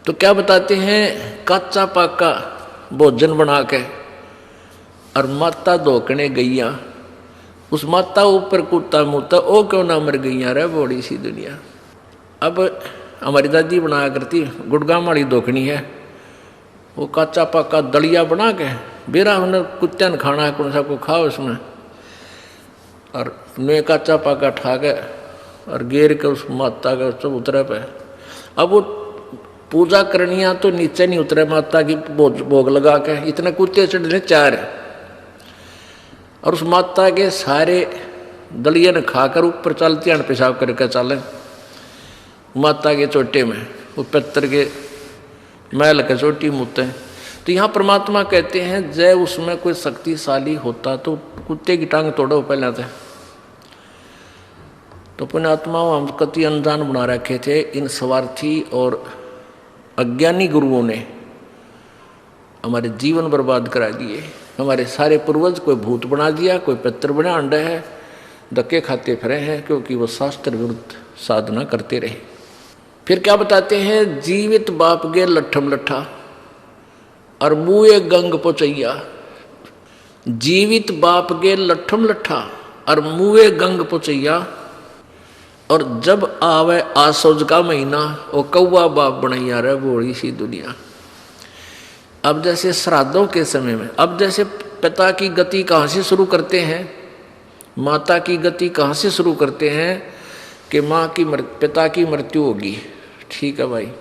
तो क्या बताते हैं, कच्चा पाका भोजन बना के और माता धोकने गईया, उस माता ऊपर कुत्ता मुत्ता, ओ क्यों ना मर गईया रे बड़ी सी दुनिया। अब हमारी दादी बनाया करती, गुड़गांव वाली धोकनी है, वो कच्चा पाका दलिया बना के बेरा उन्हें कुत्ते ने खाना है, कौन सा को खाओ उसमें, और नुए कच्चा पाका ठा के और गेर के उस माता के चबूतरे पे। अब वो पूजा करनिया तो नीचे नहीं उतरे, माता की भोग लगा के इतने कुत्ते चढ़ने 4, और उस माता के सारे दलिया ने खाकर ऊपर चलती हैं, पेशाब करके चले माता के चोटे में, वो पत्थर के महल के चोटी मुते। तो यहाँ परमात्मा कहते हैं जय उसमें कोई शक्तिशाली होता तो कुत्ते की टांग तोड़ो पहले थे। तो पुण्यात्मा हम कति अनजान बना रखे थे, इन स्वार्थी और अज्ञानी गुरुओं ने हमारे जीवन बर्बाद करा दिए। हमारे सारे पूर्वज कोई भूत बना दिया, कोई पितर बना अंडे है, धक्के खाते फिरे हैं क्योंकि वो शास्त्र विरुद्ध साधना करते रहे। फिर क्या बताते हैं, जीवित बाप गे लट्ठम लट्ठा और मुए गंग पोचैया। जीवित बाप गे लट्ठम लट्ठा और मुए गंग पोचैया, और जब आवे आसोज का महीना वो कौवा बाप बनैया रे बोली सी दुनिया। अब जैसे श्राद्धों के समय में, अब जैसे पिता की गति कहाँ से शुरू करते हैं, माता की गति कहाँ से शुरू करते हैं कि माँ की पिता की मृत्यु होगी, ठीक है भाई,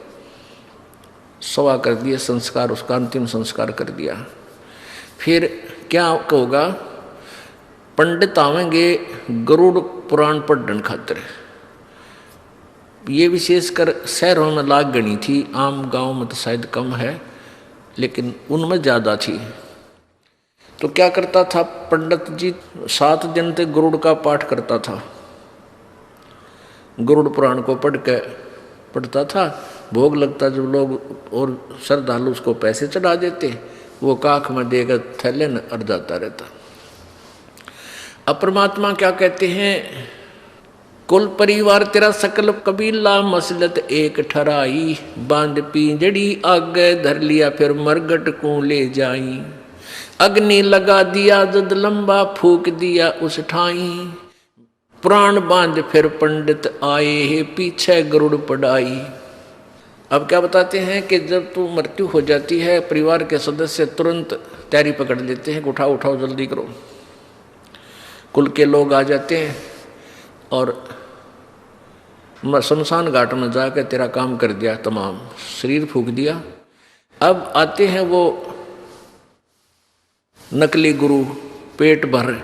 सवा कर दिए संस्कार, उसका अंतिम संस्कार कर दिया। फिर क्या होगा, पंडित आवेंगे गरुड़ पुराण पढ़ने खातिर। ये विशेषकर शहरों में लाग गणी थी, आम गांव में तो शायद कम है, लेकिन उनमें ज़्यादा थी। तो क्या करता था पंडित जी, 7 दिन तक गरुड़ का पाठ करता था। गरुड़ पुराण को पढ़ता था, भोग लगता जब लोग और श्रद्धालु उसको पैसे चढ़ा देते, वो काख में देकर थैले न अड़ जाता रहता। अब परमात्मा क्या कहते हैं, कुल परिवार तेरा सकल कबीला मसलत एक ठहराई, बांध पिंजड़ी आगे धर लिया फिर मरगट को ले जाई, अग्नि लगा दिया जद लंबा फूक दिया उस ठाई, प्राण बांध फिर पंडित आए है पीछे गरुड़ पढ़ाई। अब क्या बताते हैं कि जब तू मृत्यु हो जाती है, परिवार के सदस्य तुरंत तैयारी पकड़ लेते हैं, उठाओ उठाओ जल्दी करो। कुल के लोग आ जाते हैं और शमशान घाट में जाकर तेरा काम कर दिया, तमाम शरीर फूक दिया। अब आते हैं वो नकली गुरु पेट भर,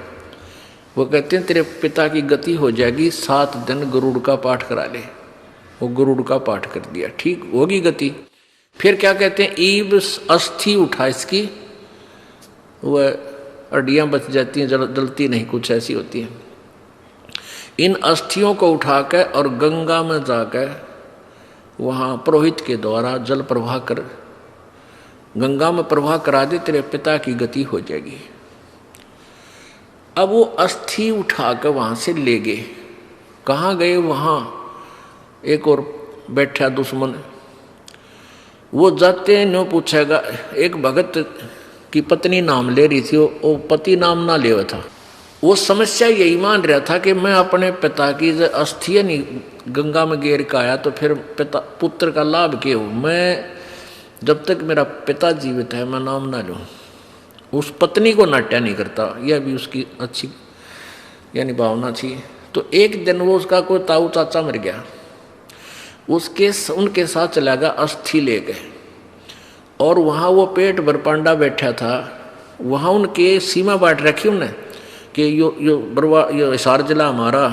वो कहते हैं तेरे पिता की गति हो जाएगी, 7 दिन गरुड़ का पाठ करा ले। वो गरुड़ का पाठ कर दिया, ठीक होगी गति। फिर क्या कहते हैं, ईब अस्थि उठा इसकी, वह हड्डियाँ बच जाती हैं, जलती नहीं, कुछ ऐसी होती हैं। इन अस्थियों को उठाकर और गंगा में जाकर वहाँ पुरोहित के द्वारा जल प्रवाह कर गंगा में प्रवाह करा दे, तेरे पिता की गति हो जाएगी। अब वो अस्थि उठाकर वहाँ से ले गए। कहाँ गए, वहाँ एक और बैठा दुश्मन, वो जाते न्यों पूछेगा। एक भगत की पत्नी नाम ले रही थी, वो पति नाम ना ले था। वो समस्या यही मान रहा था कि मैं अपने पिता की अस्थि नहीं गंगा में गेर का आया तो फिर पिता पुत्र का लाभ क्या हो, मैं जब तक मेरा पिता जीवित है मैं नाम ना लूँ। उस पत्नी को नाट्या नहीं करता, यह भी उसकी अच्छी यानी भावना थी। तो एक दिन वो उसका कोई ताऊ चाचा मर गया, उनके साथ चला गया, अस्थि ले गए। और वहाँ वो पेट भर पांडा बैठा था, वहाँ उनके सीमा बांट रखी उन्हें कि यो हिसार जिला हमारा,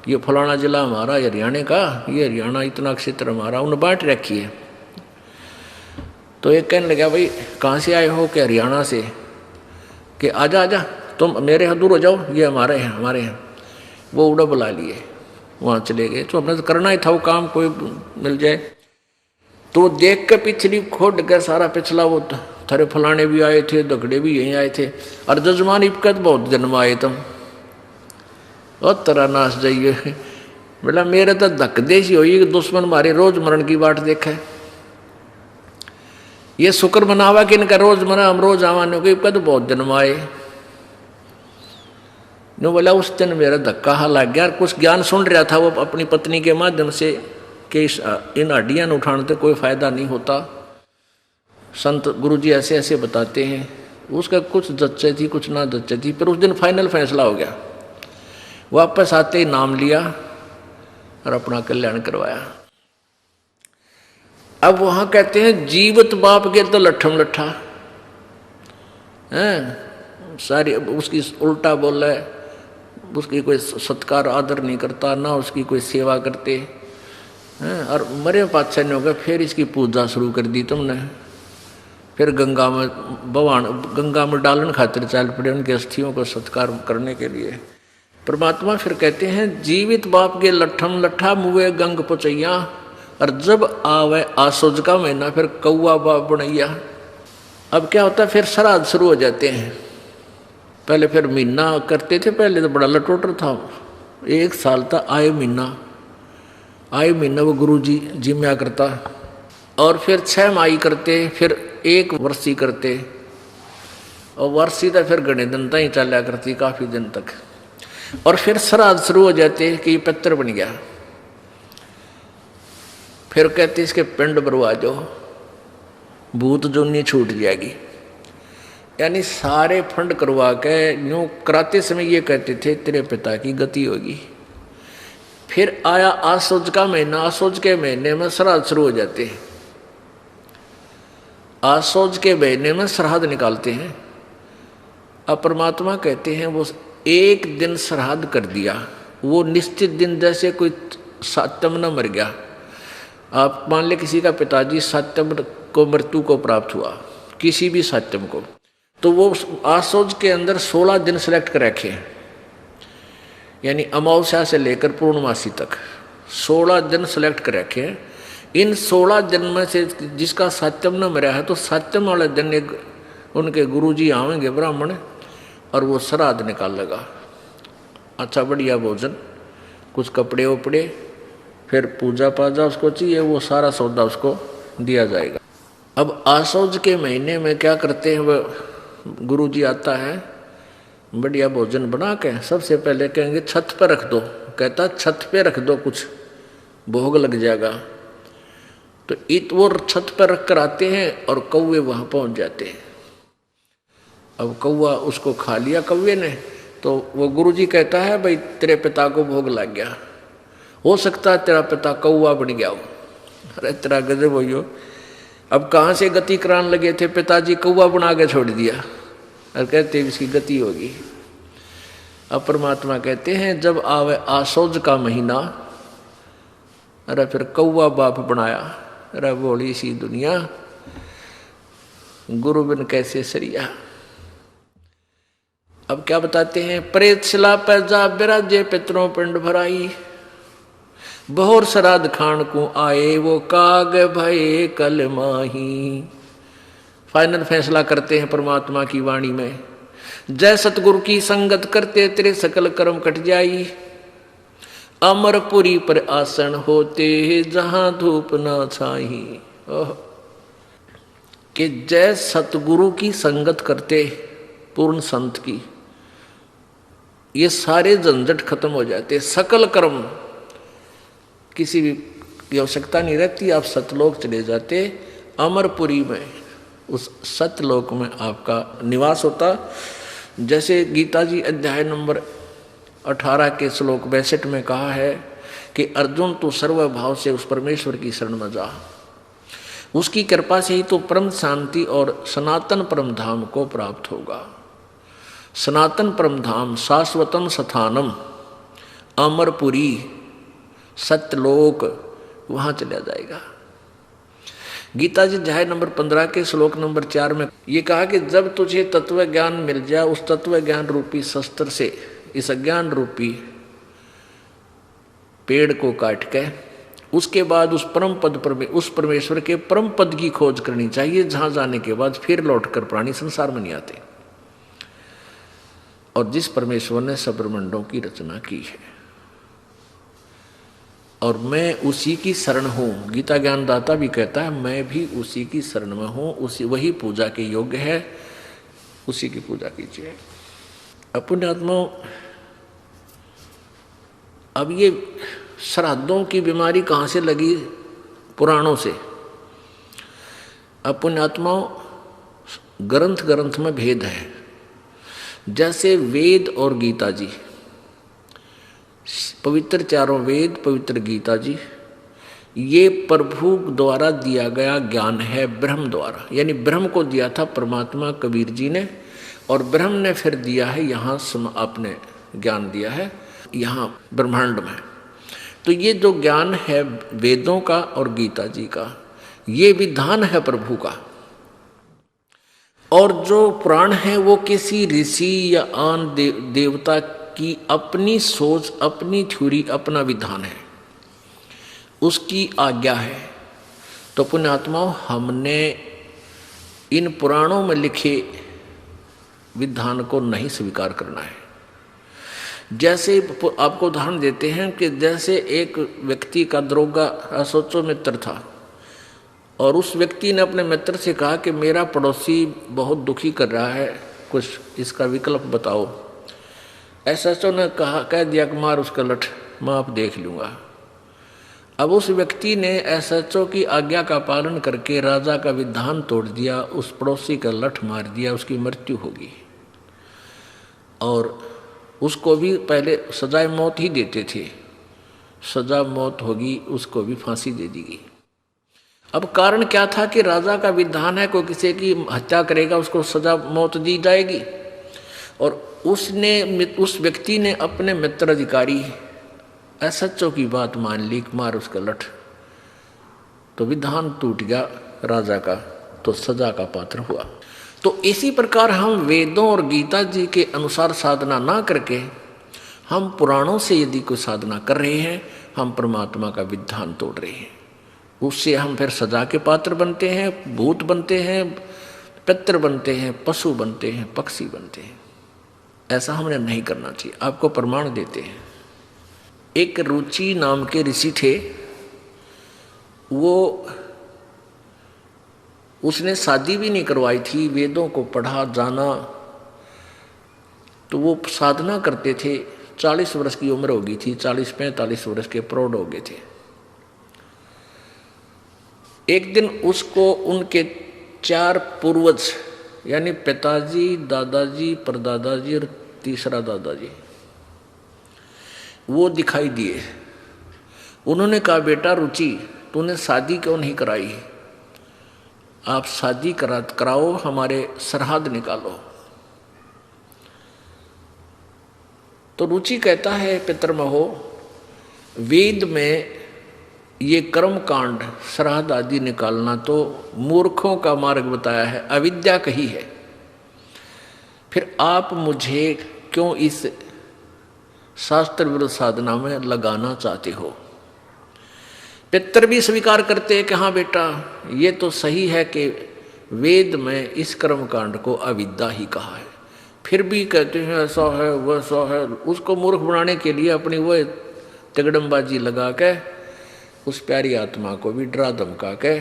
ये फलाना जिला हमारा, ये हरियाणा का, ये हरियाणा इतना क्षेत्र हमारा, उन्हें बांट रखी है। तो एक कहने लगा, भाई कहाँ से आए हो? कि हरियाणा से। कि आजा आजा तुम मेरे यहाँ दूर हो जाओ, ये हमारे हैं हमारे हैं। वो उड़ा बुला लिए, वहाँ चले गए। तो हमने तो करना ही था वो काम, कोई मिल जाए। तो देख के पिछली खोद गए सारा पिछला, वो थारे फलाने भी आए थे, दगड़े भी यहीं आए थे, और जजमान इबकत बहुत जन्म आए तुम, और तरह नाश जाइए। बोला मेरे तो धक देशी हुई, दुश्मन मारे रोज मरण की बाट देखा। ये शुक्र मनावा कि इनका रोज मरा, हम रोज आवाने को इबकत बहुत जन्म आए। नो बोला उस दिन मेरा धक्का हा लग गया। कुछ ज्ञान सुन रहा था वो अपनी पत्नी के माध्यम से कि इन हड्डियां उठाने से कोई फायदा नहीं होता, संत गुरुजी ऐसे ऐसे बताते हैं। उसका कुछ जच्चे थी कुछ ना जच्चे थी। फिर उस दिन फाइनल फैसला हो गया, वापस आते ही नाम लिया और अपना कल्याण करवाया। अब वहां कहते हैं जीवित बाप के तो लट्ठम लट्ठा है सारी, उसकी उल्टा बोल है, उसकी कोई सत्कार आदर नहीं करता, ना उसकी कोई सेवा करते हैं। और मरे पातशाह ने होगा, फिर इसकी पूजा शुरू कर दी तुमने। फिर गंगा में गंगा में डालन खातिर चल पड़े उनके अस्थियों को सत्कार करने के लिए। परमात्मा फिर कहते हैं जीवित बाप के लट्ठम लट्ठा मुए गंग पुचैया, और जब आवे आसोज का महीना फिर कौआ बाप बनैया। अब क्या होता है, फिर श्राद्ध शुरू हो जाते हैं। पहले फिर महीना करते थे, पहले तो बड़ा लटोटर था, 1 साल तक आए महीना वो गुरु जी जिम्या करता, और फिर 6 माही करते, फिर 1 वर्षी करते, और वर्षी तो फिर घने दिन तक ही चला करती, काफ़ी दिन तक। और फिर श्राद्ध शुरू हो जाते कि पत्र बन गया। फिर कहते इसके पिंड भरवा जाओ, भूत जोनी छूट जाएगी। यानी सारे फंड करवा के यूँ कराते समय ये कहते थे तेरे पिता की गति होगी। फिर आया आसोज का महीना, आसोज के महीने में श्राद्ध शुरू हो जाते। आसोज के महीने में श्राद्ध निकालते हैं। अब परमात्मा कहते हैं वो एक दिन श्राद्ध कर दिया, वो निश्चित दिन, जैसे कोई सातम न मर गया। आप मान ले किसी का पिताजी सातम को मृत्यु को प्राप्त हुआ, किसी भी सातम को, तो वो आसोज के अंदर 16 दिन सेलेक्ट कर रखे हैं, यानी अमावस्या से लेकर पूर्णमासी तक 16 दिन सेलेक्ट कर रखे हैं। इन 16 दिन में से जिसका सात्यम न मरा है तो सात्यम वाले दिन एक उनके गुरुजी आवेंगे ब्राह्मण, और वो श्राद्ध निकाल लेगा। अच्छा बढ़िया भोजन, कुछ कपड़े वपड़े, फिर पूजा पाजा उसको चाहिए, वो सारा सौदा उसको दिया जाएगा। अब आसोज के महीने में क्या करते हैं, वह गुरुजी आता है, बढ़िया भोजन बना के सबसे पहले कहेंगे छत पर रख दो। कहता छत पे रख दो, कुछ भोग लग जाएगा। तो वो छत पर रख कर आते हैं और कौवे वहां पहुंच जाते हैं। अब कौवा उसको खा लिया कौवे ने, तो वो गुरुजी कहता है भाई तेरे पिता को भोग लग गया, हो सकता है तेरा पिता कौवा बन गया हो। अरे तेरा गजब हो, अब कहाँ से गति कराने लगे थे, पिताजी कौवा बना के छोड़ दिया और कहते इसकी गति होगी। अब परमात्मा कहते हैं जब आवे आसोज का महीना, अरे फिर कौवा बाप बनाया। अरे बोली सी दुनिया, गुरु बिन कैसे सरिया। अब क्या बताते हैं, प्रेत शिला पर जा बिराजे पितरों पिंड भराई, बहुर श्राद्ध खान को आए वो काग भये कल माही। फाइनल फैसला करते हैं परमात्मा की वाणी में, जय सतगुरु की संगत करते तेरे सकल कर्म कट जाई, अमरपुरी पर आसन होते जहां धूप ना छाई। कि जय सतगुरु की संगत करते पूर्ण संत की, ये सारे झंझट खत्म हो जाते, सकल कर्म, किसी भी आवश्यकता नहीं रहती, आप सतलोक चले जाते, अमरपुरी में, उस सतलोक में आपका निवास होता। जैसे गीता जी अध्याय नंबर 18 के श्लोक 62 में कहा है कि अर्जुन तू सर्वभाव से उस परमेश्वर की शरण में जा, उसकी कृपा से ही तो परम शांति और सनातन परम धाम को प्राप्त होगा। सनातन परम धाम शाश्वतम स्थानम अमरपुरी सत्यलोक, वहां चला जाएगा। गीता जी अध्याय नंबर 15 के श्लोक नंबर 4 में ये कहा कि जब तुझे तत्व ज्ञान मिल जाए, उस तत्व ज्ञान रूपी शस्त्र से इस अज्ञान रूपी पेड़ को काट के, उसके बाद उस परम पद पर, उस परमेश्वर के परम पद की खोज करनी चाहिए, जहां जाने के बाद फिर लौटकर प्राणी संसार में नहीं आते। और जिस परमेश्वर ने सब ब्रह्मांडों की रचना की है, और मैं उसी की शरण हूं। गीता ज्ञानदाता भी कहता है मैं भी उसी की शरण में हूं, उसी वही पूजा के योग्य है, उसी की पूजा कीजिए। अपने आत्माओं, अब ये श्राद्धों की बीमारी कहाँ से लगी? पुराणों से। अपने आत्माओं, ग्रंथ ग्रंथ में भेद है। जैसे वेद और गीता जी, पवित्र चारों वेद, पवित्र गीता जी, ये प्रभु द्वारा दिया गया ज्ञान है, ब्रह्म द्वारा, यानी ब्रह्म को दिया था परमात्मा कबीर जी ने, और ब्रह्म ने फिर दिया है यहाँ आपने ज्ञान दिया है यहाँ ब्रह्मांड में। तो ये जो ज्ञान है वेदों का और गीता जी का, ये विधान है प्रभु का। और जो पुराण है वो किसी ऋषि या आन देवता की अपनी सोच, अपनी थ्योरी, अपना विधान है, उसकी आज्ञा है। तो पुण्यात्माओं, हमने इन पुराणों में लिखे विधान को नहीं स्वीकार करना है। जैसे आपको उदाहरण देते हैं कि जैसे एक व्यक्ति का दरोगा सोचो मित्र था, और उस व्यक्ति ने अपने मित्र से कहा कि मेरा पड़ोसी बहुत दुखी कर रहा है, कुछ इसका विकल्प बताओ। एसएचओ ने कह दिया कि मार उसका लठ, मैं आप देख लूँगा। अब उस व्यक्ति ने एसएचओ की आज्ञा का पालन करके राजा का विधान तोड़ दिया, उस पड़ोसी का लठ मार दिया, उसकी मृत्यु होगी। और उसको भी पहले सजाए मौत ही देते थे, सजा मौत होगी, उसको भी फांसी दे दी गई। अब कारण क्या था कि राजा का विधान है कोई किसी की हत्या करेगा उसको सजा मौत दी जाएगी, और उस व्यक्ति ने अपने मित्र अधिकारी असच्चों की बात मान ली, मार उसका लठ, तो विधान टूट गया राजा का, तो सजा का पात्र हुआ। तो इसी प्रकार हम वेदों और गीता जी के अनुसार साधना ना करके हम पुराणों से यदि कोई साधना कर रहे हैं, हम परमात्मा का विधान तोड़ रहे हैं। उससे हम फिर सजा के पात्र बनते हैं, भूत बनते हैं, पितृ बनते हैं, पशु बनते हैं, पक्षी बनते हैं। ऐसा हमने नहीं करना चाहिए। आपको प्रमाण देते हैं। एक रुचि नाम के ऋषि थे, उसने शादी भी नहीं करवाई थी, वेदों को पढ़ा जाना, तो वो साधना करते थे। 40 वर्ष की उम्र हो गई थी, 40-45 वर्ष के प्रौढ़ हो गए थे। एक दिन उसको उनके 4 पूर्वज यानी पिताजी, दादाजी, परदादाजी और तीसरा दादाजी वो दिखाई दिए। उन्होंने कहा, बेटा रुचि, तूने शादी क्यों नहीं कराई? आप शादी कराओ, हमारे सरहद निकालो। तो रुचि कहता है, पितृमहो, वेद में ये कर्म कांड श्राद्ध आदि निकालना तो मूर्खों का मार्ग बताया है, अविद्या कही है। फिर आप मुझे क्यों इस शास्त्र विरुद्ध साधना में लगाना चाहते हो? पितर भी स्वीकार करते हैं कि हाँ बेटा, ये तो सही है कि वेद में इस कर्म कांड को अविद्या ही कहा है। फिर भी कहते हैं ऐसा है वैसा है। उसको मूर्ख बनाने के लिए अपनी वह तिगड़मबाजी लगा के उस प्यारी आत्मा को भी डरा धमका के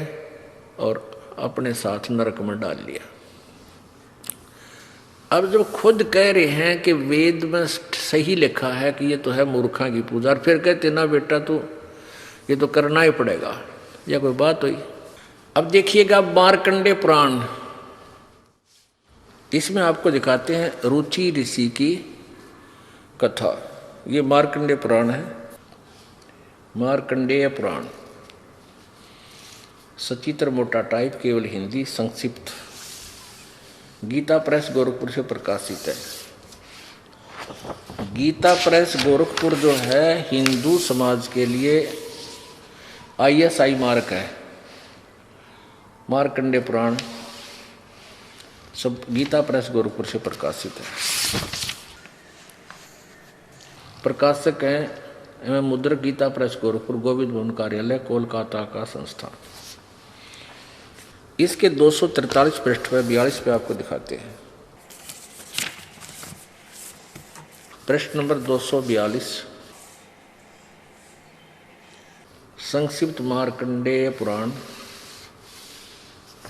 और अपने साथ नरक में डाल लिया। अब जब खुद कह रहे हैं कि वेद में सही लिखा है कि ये तो है मूर्खा की पूजा, और फिर कहते ना बेटा तो ये तो करना ही पड़ेगा, या कोई बात हुई? अब देखिएगा मार्कंडेय पुराण, इसमें आपको दिखाते हैं रुचि ऋषि की कथा। ये मार्कंडेय पुराण है, मार्कंडेय पुराण, सचित्र मोटा टाइप, केवल हिंदी, संक्षिप्त, गीता प्रेस गोरखपुर से प्रकाशित है। गीता प्रेस गोरखपुर जो है हिंदू समाज के लिए ISI मार्क है। मार्कंडेय पुराण सब गीता प्रेस गोरखपुर से प्रकाशित है। प्रकाशक हैं एवं मुद्रक गीता प्रेस गोरखपुर, गोविंद भवन कार्यालय, कोलकाता का संस्थान। इसके 243 पृष्ठ पे 42 पे आपको दिखाते हैं। पृष्ठ नंबर 242, संक्षिप्त मार्कंडेय पुराण,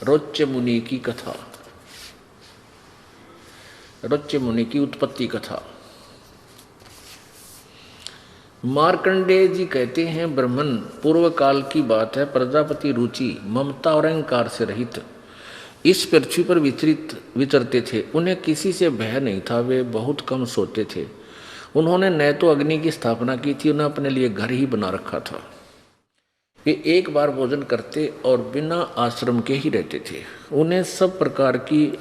रोच्य मुनि की कथा, रोच्य मुनि की उत्पत्ति कथा। मार्कंडेय जी कहते हैं, ब्रह्मन पूर्व काल की बात है, प्रजापति रुचि ममता और अहंकार से रहित इस पृथ्वी पर विचरते थे। उन्हें किसी से भय नहीं था, वे बहुत कम सोते थे। उन्होंने न तो अग्नि की स्थापना की थी, उन्हें अपने लिए घर ही बना रखा था। वे एक बार भोजन करते और बिना आश्रम के ही रहते थे। उन्हें सब प्रकार की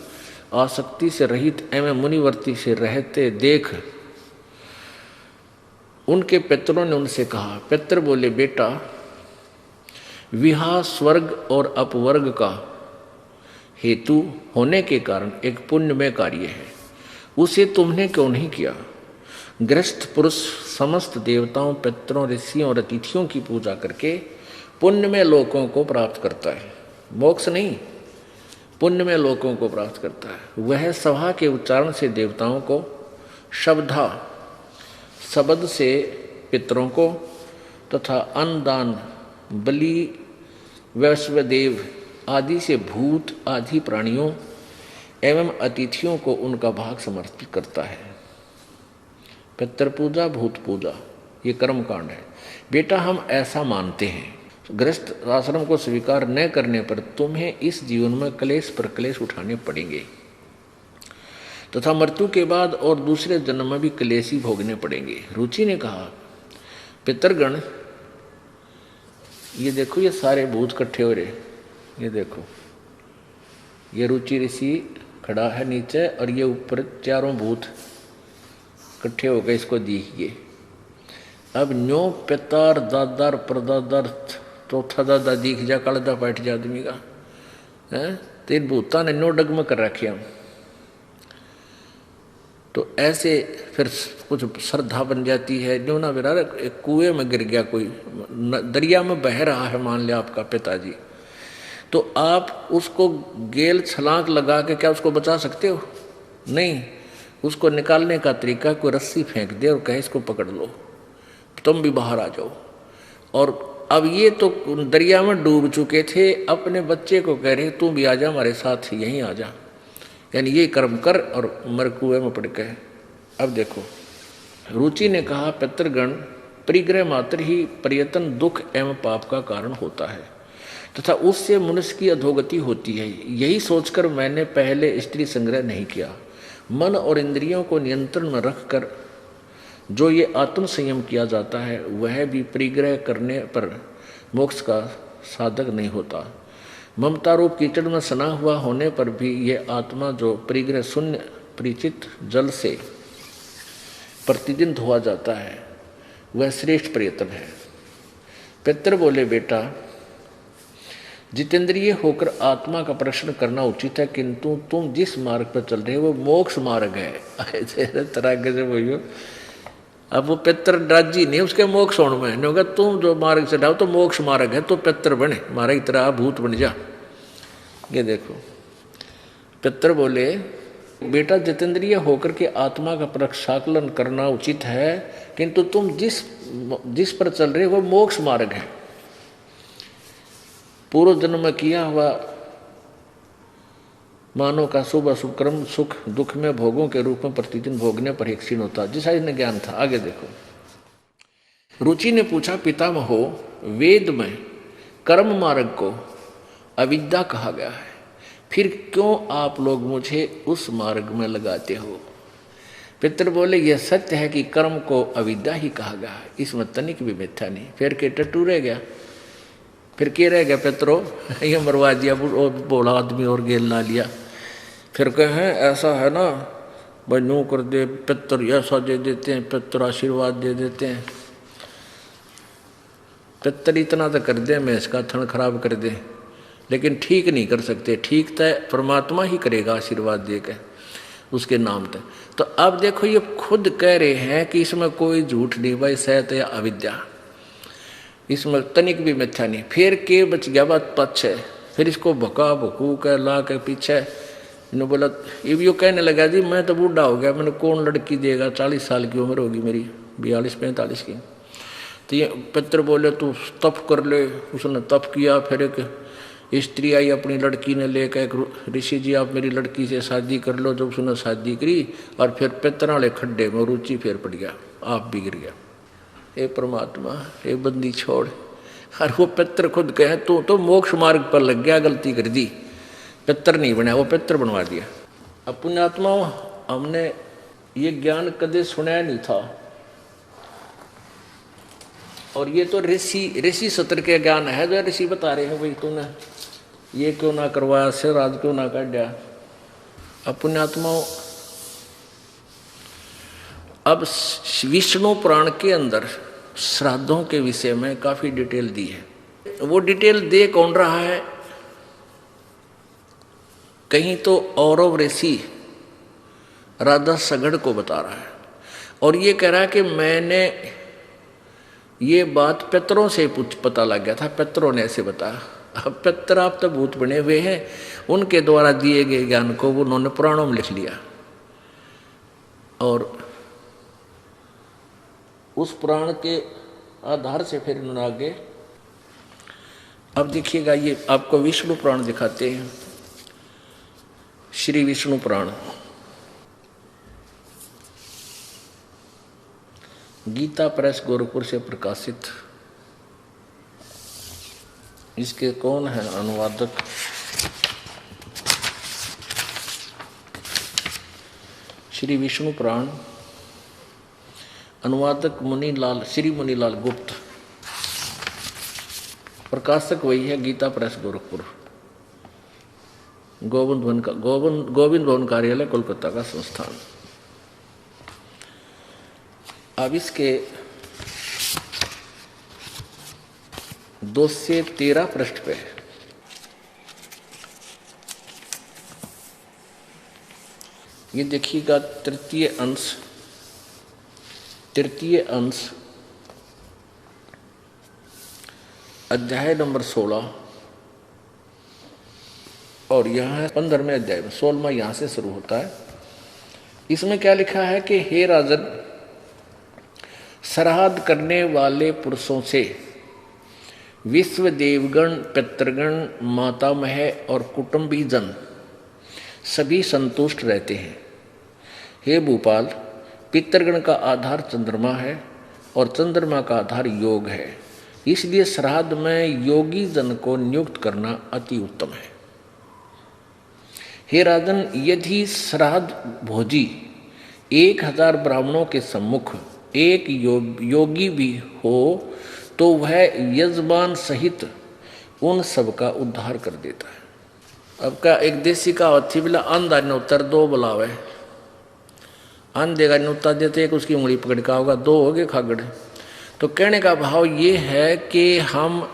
आसक्ति से रहित एवं मुनिवर्ती से रहते देख उनके पितरों ने उनसे कहा। पितर बोले, बेटा विवाह स्वर्ग और अपवर्ग का हेतु होने के कारण एक पुण्यमय कार्य है, उसे तुमने क्यों नहीं किया? गृहस्थ पुरुष समस्त देवताओं, पितरों, ऋषियों और अतिथियों की पूजा करके पुण्यमय लोकों को प्राप्त करता है। मोक्ष नहीं, पुण्यमय लोकों को प्राप्त करता है। वह सभा के उच्चारण से देवताओं को, शब्दा शब्द से पितरों को तथा अन्नदान, बलि, वैश्वदेव आदि से भूत आदि प्राणियों एवं अतिथियों को उनका भाग समर्पित करता है। पितृ पूजा, भूत पूजा ये कर्म कांड है। बेटा हम ऐसा मानते हैं, गृहस्थ आश्रम को स्वीकार न करने पर तुम्हें इस जीवन में क्लेश पर क्लेश उठाने पड़ेंगे तथा मृत्यु के बाद और दूसरे जन्म में भी क्लेश ही भोगने पड़ेंगे। रुचि ने कहा, पितरगण ये देखो ये सारे भूत इकट्ठे हो रहे, ये देखो, ये रुचि ऋषि खड़ा है नीचे और ये ऊपर चारों भूत इकट्ठे हो गए इसको दिखिए। अब न्यो पितार दादार परदादार चौथा दादा दिख जा, कलदा बैठ जा आदमी का है, तेरे भूता ने नो डगमग कर रखे हम। तो ऐसे फिर कुछ श्रद्धा बन जाती है। जो ना बेरा एक कुएं में गिर गया, कोई दरिया में बह रहा है मान लिया आपका पिताजी, तो आप उसको गेल छलांग लगा के क्या उसको बचा सकते हो? नहीं। उसको निकालने का तरीका कोई रस्सी फेंक दे और कहे इसको पकड़ लो, तुम भी बाहर आ जाओ। और अब ये तो दरिया में डूब चुके थे, अपने बच्चे को कह रहे तू भी आ जा हमारे साथ, यहीं आ जा, यानी ये कर्म कर और मर कुएं में पड़ गए। अब देखो, रुचि ने कहा पितृगण परिग्रह मात्र ही प्रयत्न दुख एवं पाप का कारण होता है तथा उससे मनुष्य की अधोगति होती है। यही सोचकर मैंने पहले स्त्री संग्रह नहीं किया। मन और इंद्रियों को नियंत्रण में रखकर जो ये आत्म संयम किया जाता है वह भी परिग्रह करने पर मोक्ष का साधक नहीं होता। ममता रूप कीचड़ में सना हुआ होने पर भी यह आत्मा जो परिग्रह शून्य परिचित जल से प्रतिदिन धोआ जाता है वह श्रेष्ठ प्रयत्न है। पितर बोले बेटा, जितेंद्रिय होकर आत्मा का परीक्षण करना उचित है, किंतु तुम जिस मार्ग पर चल रहे हो वो मोक्ष मार्ग है। तरह से बोलियो, अब वो पितर राजी नहीं उसके मोक्ष होने में, नहीं होगा तुम जो मार्ग से जाओ तो मोक्ष मार्ग है, तो पितर बने, मारा की तरह भूत बन जा। ये देखो, पितर बोले बेटा, जितेंद्रिय होकर के आत्मा का प्रक्षाकलन करना उचित है, किंतु तुम जिस पर चल रहे हो वो मोक्ष मार्ग है। पूर्व जन्म में किया हुआ मानव का शुभ अशुभ कर्म सुख दुख में भोगों के रूप में प्रतिदिन भोगने पर ही क्षीण होता, जिसा इन्हें ज्ञान था। आगे देखो, रुचि ने पूछा पितामहो, वेद में कर्म मार्ग को अविद्या कहा गया है, फिर क्यों आप लोग मुझे उस मार्ग में लगाते हो? पितर बोले यह सत्य है कि कर्म को अविद्या ही कहा गया है, इसमें तनिक भी मिथ्या नहीं। फिर के टट्टू रह गया, फिर के रह गया पितरो, ये मरवा दिया, बोला आदमी और गेल ला लिया। फिर कहें ऐसा है ना भाई, यूँ कर दे, पितर ऐसा दे देते हैं, पितर आशीर्वाद दे देते हैं। पितर इतना तो कर दे मैं इसका थन खराब कर दे, लेकिन ठीक नहीं कर सकते। ठीक तो परमात्मा ही करेगा आशीर्वाद दे के उसके नाम तक। तो अब देखो, ये खुद कह रहे हैं कि इसमें कोई झूठ नहीं भाई, सैत या अविद्या, इसमें तनिक भी मिथ्या नहीं। फिर के बच गया बात पक्ष है, फिर इसको भका भकू के ला के पीछे इन्होंने बोला, ये भी कहने लगा जी मैं तो बूढ़ा हो गया, मैंने कौन लड़की देगा, 40 साल की उम्र होगी मेरी, 42-45 की। तो ये पितर बोले तू तप कर ले। उसने तप किया। फिर एक स्त्री आई अपनी लड़की ने लेकर, एक ऋषि जी आप मेरी लड़की से शादी कर लो। जब उसने शादी करी और फिर पितर वाले खड्डे में रुचि फिर पड़ गया, आप भी गिर गया। हे परमात्मा, हे बंदी छोड़। और वो पितर खुद कहे तू तो मोक्ष मार्ग पर लग गया, गलती कर दी, पितर नहीं बना, वो पितर बनवा दिया। अब पुण्यात्मा, हमने ये ज्ञान कदे सुना नहीं था, और ये तो ऋषि सत्र के ज्ञान है जो ऋषि बता रहे हैं भाई तूने ये क्यों ना करवाया, सिर आज क्यों ना काट दिया। अब पुण्यात्माओं, अब विष्णु पुराण के अंदर श्राद्धों के विषय में काफी डिटेल दी है। वो डिटेल दे कौन रहा है? कहीं तो औरव ऋषि राधा सगड़ को बता रहा है, और ये कह रहा है कि मैंने ये बात पितरों से पता लग गया था, पितरों ने ऐसे बताया। अब पितर आप तो भूत बने हुए हैं, उनके द्वारा दिए गए ज्ञान को वो उन्होंने पुराणों में लिख लिया, और उस पुराण के आधार से फिर उन्होंने आगे। अब देखिएगा, ये आपको विष्णु पुराण दिखाते हैं, श्री विष्णु पुराण, गीता प्रेस गोरखपुर से प्रकाशित। इसके कौन है अनुवादक? श्री विष्णु पुराण, अनुवादक मुनीलाल, श्री मुनीलाल गुप्त, प्रकाशक वही है, गीता प्रेस गोरखपुर। गोविंद भवन कार्यालय कोलकाता का संस्थान। अब इसके 213 पृष्ठ पे ये देखिएगा, तृतीय अंश अध्याय नंबर 16 और यह है 15वें अध्याय में 16वां यहां से शुरू होता है। इसमें क्या लिखा है कि हे राजन, श्राद्ध करने वाले पुरुषों से विश्व देवगण, पितृगण, मातामह और कुटुंबी जन सभी संतुष्ट रहते हैं। हे भूपाल, पितृगण का आधार चंद्रमा है और चंद्रमा का आधार योग है, इसलिए श्राद्ध में योगी जन को नियुक्त करना अति उत्तम है। हे राजन, यदि श्राद्ध भोजी 1000 ब्राह्मणों के सम्मुख एक योगी भी हो तो वह यजमान सहित उन सब का उद्धार कर देता है। अब क्या एक देसी का थी बोला, अंधा नौतर दो बुलावे, अंधे का न्योता देते एक उसकी उंगली पकड़ का होगा, 2 हो गए खागड़। तो कहने का भाव ये है कि हम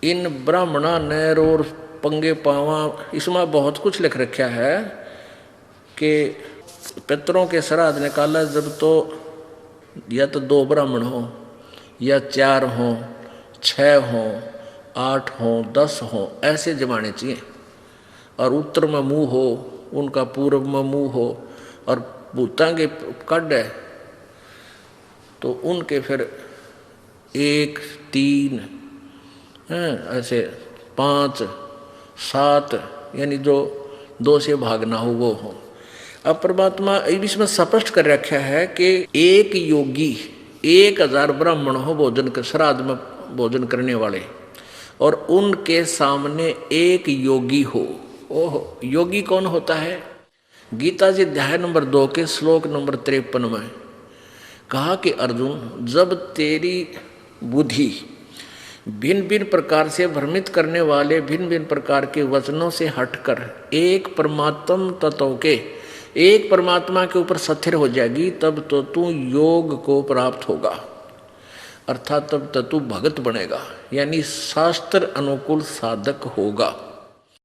इन ब्राह्मणा नैर और पंगे पावा, इसमें बहुत कुछ लिख रखा है कि पितरों के श्राद्ध निकाला जब तो या तो 2 ब्राह्मण हो या 4 हो, 6 हो, 8 हो, 10 हो, ऐसे जमाने चाहिए। और उत्तर में मुँह हो, उनका पूर्व में मुँह हो, और भूता के कड है तो उनके फिर 1, 3 ऐसे 5, 7 यानी जो 2 से भागना हो वो हो। अब परमात्मा इसमें स्पष्ट कर रखा है कि एक योगी 1000 ब्राह्मण हो भोजन के श्राद्ध में भोजन करने वाले, और उनके सामने एक योगी हो। ओहो, योगी कौन होता है? गीता जी अध्याय नंबर 2 के श्लोक नंबर 53 में कहा कि अर्जुन, जब तेरी बुद्धि भिन्न भिन्न प्रकार से भ्रमित करने वाले भिन्न भिन्न प्रकार के वचनों से हटकर एक परमात्म तत्व के, एक परमात्मा के ऊपर स्थिर हो जाएगी, तब तो तू योग को प्राप्त होगा, अर्थात तब तो तू भगत बनेगा, यानी शास्त्र अनुकूल साधक होगा।